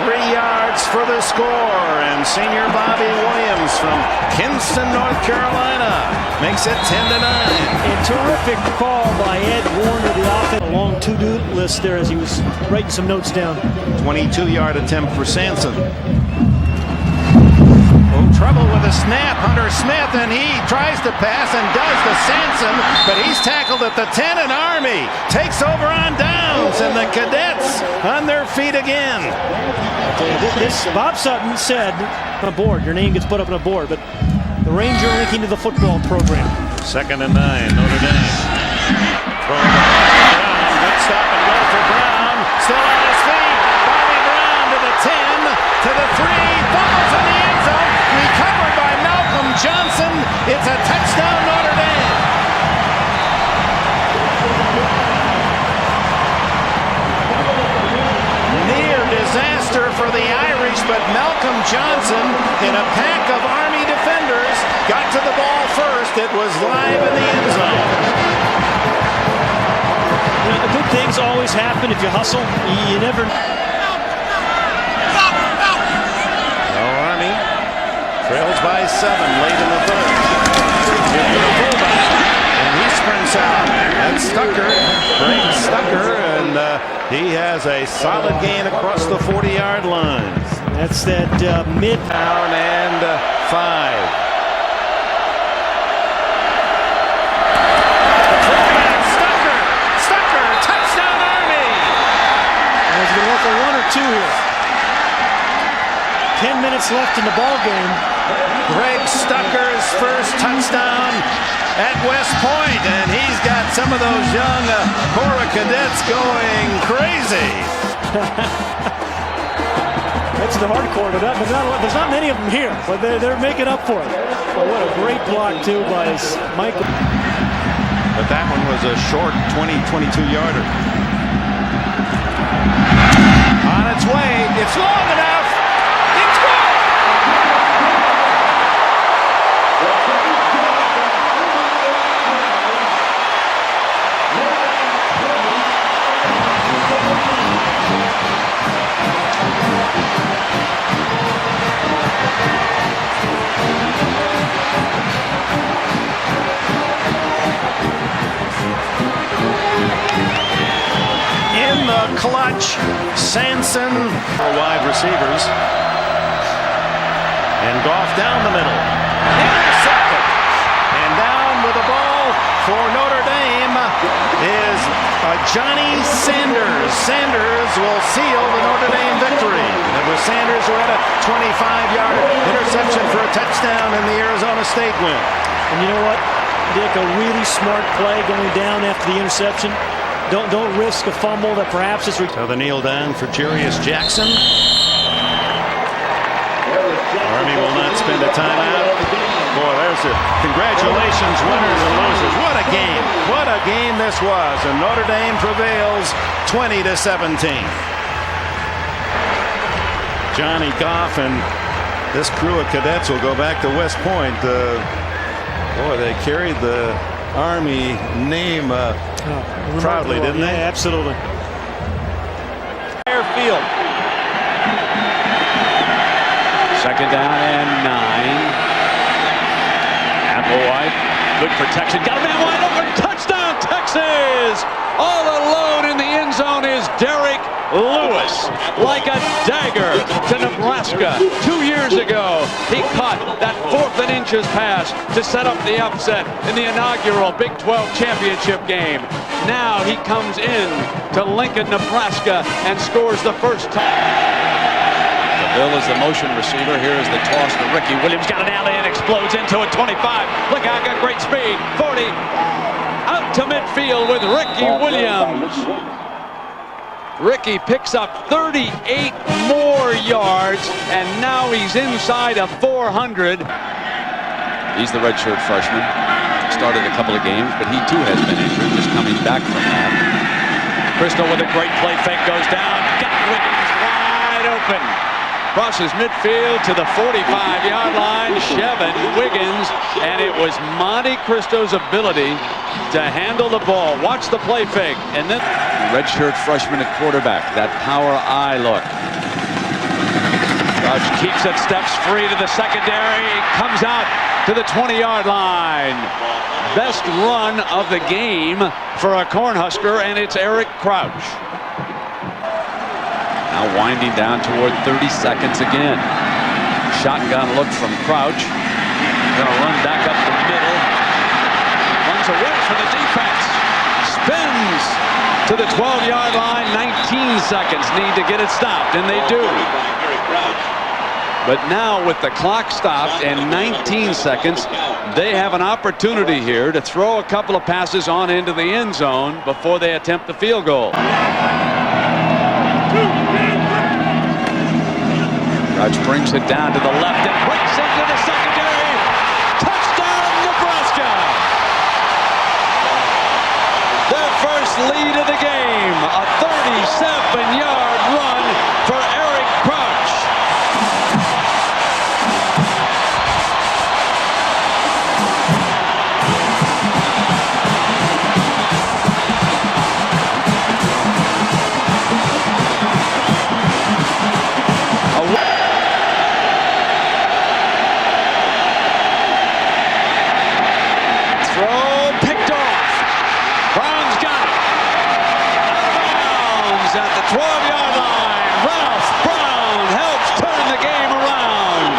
3 yards for the score, and senior Bobby Williams from Kinston, North Carolina, makes it 10-9. A terrific call by Ed Warner, the offense. A long to-do list there as he was writing some notes down. 22-yard attempt for Sanson. Trouble with a snap. Hunter Smith, and he tries to pass and does to Sanson, but he's tackled at the 10, and Army takes over on downs, and the Cadets on their feet again. This Bob Sutton said on a board, your name gets put up on a board, but the Ranger linking to the football program. 2nd and 9, Notre Dame. Throwing the ball to Brown. Good stop and go for Brown. Still on his feet. Bobby Brown to the 10, to the 3, falls in the end zone. Recovered by Malcolm Johnson. It's a touchdown, Notre Dame. Near disaster for the Irish, but Malcolm Johnson, in a pack of Army defenders, got to the ball first. It was live in the end zone. You know, the good things always happen if you hustle. You never... Trails by 7 late in the third. And he sprints out. That's Stucker. Greg Stucker. And he has a solid gain across the 40-yard line. That's that mid. Down and 5. Stucker. Stucker. Touchdown, Army. He's going to work a 1 or 2 here. 10 minutes left in the ball game. Greg Stucker's first touchdown at West Point, and he's got some of those young Cora cadets going crazy. That's the hardcore, but there's not many of them here, but they're making up for it. Oh, what a great block, too, by Michael. But that one was a short 22-yarder. On its way, it's long enough. Clutch, Sanson, wide receivers, and Goff down the middle, intercepted, and down with the ball for Notre Dame is Johnny Sanders. Sanders will seal the Notre Dame victory. It was Sanders who had a 25-yard interception for a touchdown in the Arizona State win. And you know what, Dick, a really smart play going down after the interception. Don't risk a fumble that perhaps is. So the kneel down for Jarius Jackson. Army will not spend a timeout. Boy, there's it. Congratulations, winners and losers. What a game. What a game this was. And Notre Dame prevails 20-17. Johnny Goff and this crew of cadets will go back to West Point. Boy, they carried the Army name proudly, didn't they? Yeah, absolutely. Field. Second down and 9. Applewhite, good protection, got a man wide open, touchdown Texas! All alone in the end zone is Derek Lewis, like a dagger to Nebraska. 2 years ago, he caught that 4th and inches pass to set up the upset in the inaugural Big 12 championship game. Now he comes in to Lincoln, Nebraska, and scores the first time. Bill is the motion receiver. Here is the toss to Ricky Williams. Got an alley and explodes into a 25. Look out, got great speed. 40. Out to midfield with Ricky Williams. Ricky picks up 38 more yards, and now he's inside of 400. He's the redshirt freshman. Started a couple of games, but he too has been injured, just coming back from that. Crystal with a great play fake goes down. Got Wiggins wide open. Crosses midfield to the 45-yard line. Chevin Wiggins, and it was Monte Cristo's ability to handle the ball. Watch the play fake, and then redshirt freshman at quarterback. That power eye look. Crouch keeps it, steps free to the secondary, comes out to the 20-yard line. Best run of the game for a Cornhusker, and it's Eric Crouch. Now winding down toward 30 seconds again. Shotgun look from Crouch. Gonna run back up the middle. Runs away from the defense. Spins to the 12-yard line. 19 seconds need to get it stopped, and they do. But now with the clock stopped and 19 seconds, they have an opportunity here to throw a couple of passes on into the end zone before they attempt the field goal. Crouch brings it down to the left and breaks into the secondary. Touchdown, Nebraska! Their first lead of the game. A 37-yard run for Eric Crouch. At the 12-yard line, Ralph Brown helps turn the game around.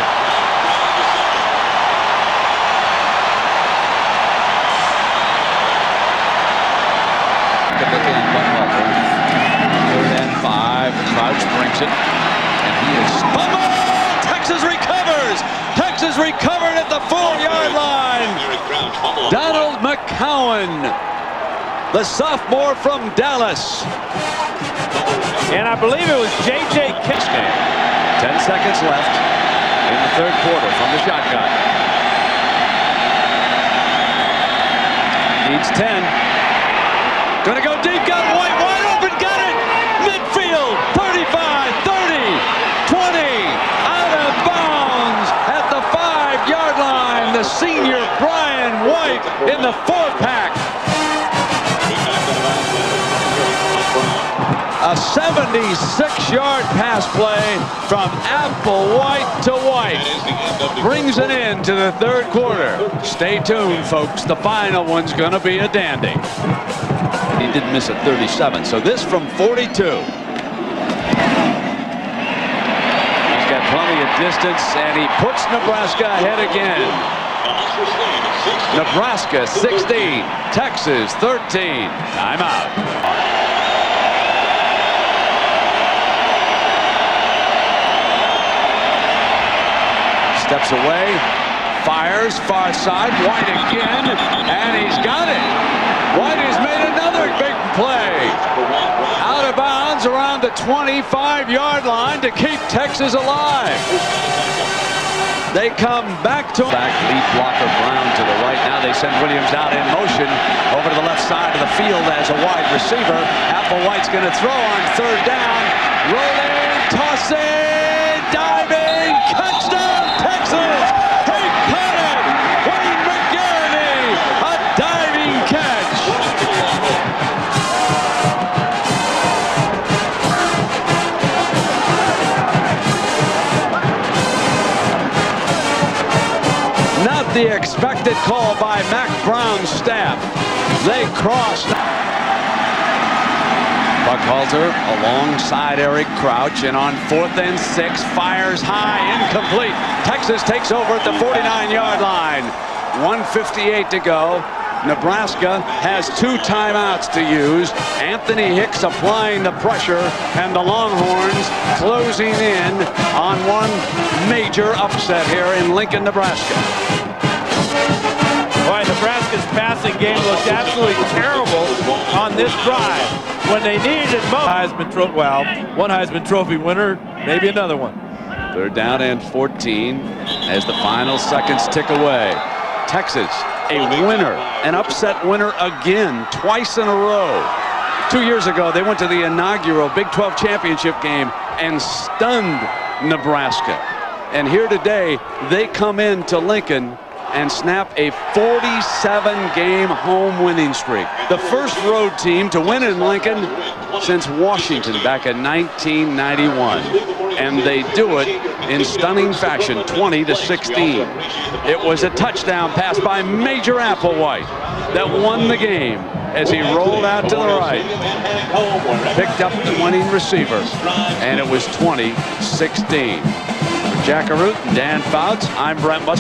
Third and 5. Crouch brings it, and he is fumbled. Texas recovers. Texas recovered at the 4-yard line. Donald McCowan, the sophomore from Dallas. And I believe it was J.J. Kiss game. 10 seconds left in the third quarter from the shotgun. Needs 10. Gonna go deep, got White wide open, got it! Midfield, 35, 30, 20, out of bounds at the 5-yard line. The senior Brian White in the 4-pack. A 76-yard pass play from Applewhite to White brings an end to the third quarter. Stay tuned, folks. The final one's going to be a dandy. He did miss at 37, so this from 42. He's got plenty of distance, and he puts Nebraska ahead again. Nebraska 16, Texas 13. Timeout. Steps away, fires, far side, White again, and he's got it. White has made another big play. Out of bounds around the 25-yard line to keep Texas alive. They come back to back lead blocker Brown to the right. Now they send Williams out in motion over to the left side of the field as a wide receiver. Applewhite's going to throw on third down. Rolling, tossing, diving, touchdown Texas! He caught it! Wayne McGarity, a diving catch! Not the expected call by Mac Brown's staff. They crossed. Buckhalter alongside Eric Crouch, and on 4th and 6, fires high, incomplete. Texas takes over at the 49-yard line. 1:58 to go. Nebraska has 2 timeouts to use. Anthony Hicks applying the pressure, and the Longhorns closing in on one major upset here in Lincoln, Nebraska. Boy, Nebraska's passing game looked absolutely terrible on this drive. When they needed it most. One Heisman Trophy winner, maybe another one. 3rd down and 14 as the final seconds tick away. Texas, a winner, an upset winner again, twice in a row. 2 years ago, they went to the inaugural Big 12 championship game and stunned Nebraska. And here today, they come into Lincoln and snap a 47-game home winning streak. The first road team to win in Lincoln since Washington back in 1991. And they do it in stunning fashion, 20-16. It was a touchdown pass by Major Applewhite that won the game as he rolled out to the right. Picked up the winning receiver, and it was 20-16. For Jack Arute and Dan Fouts, I'm Brent Musburger.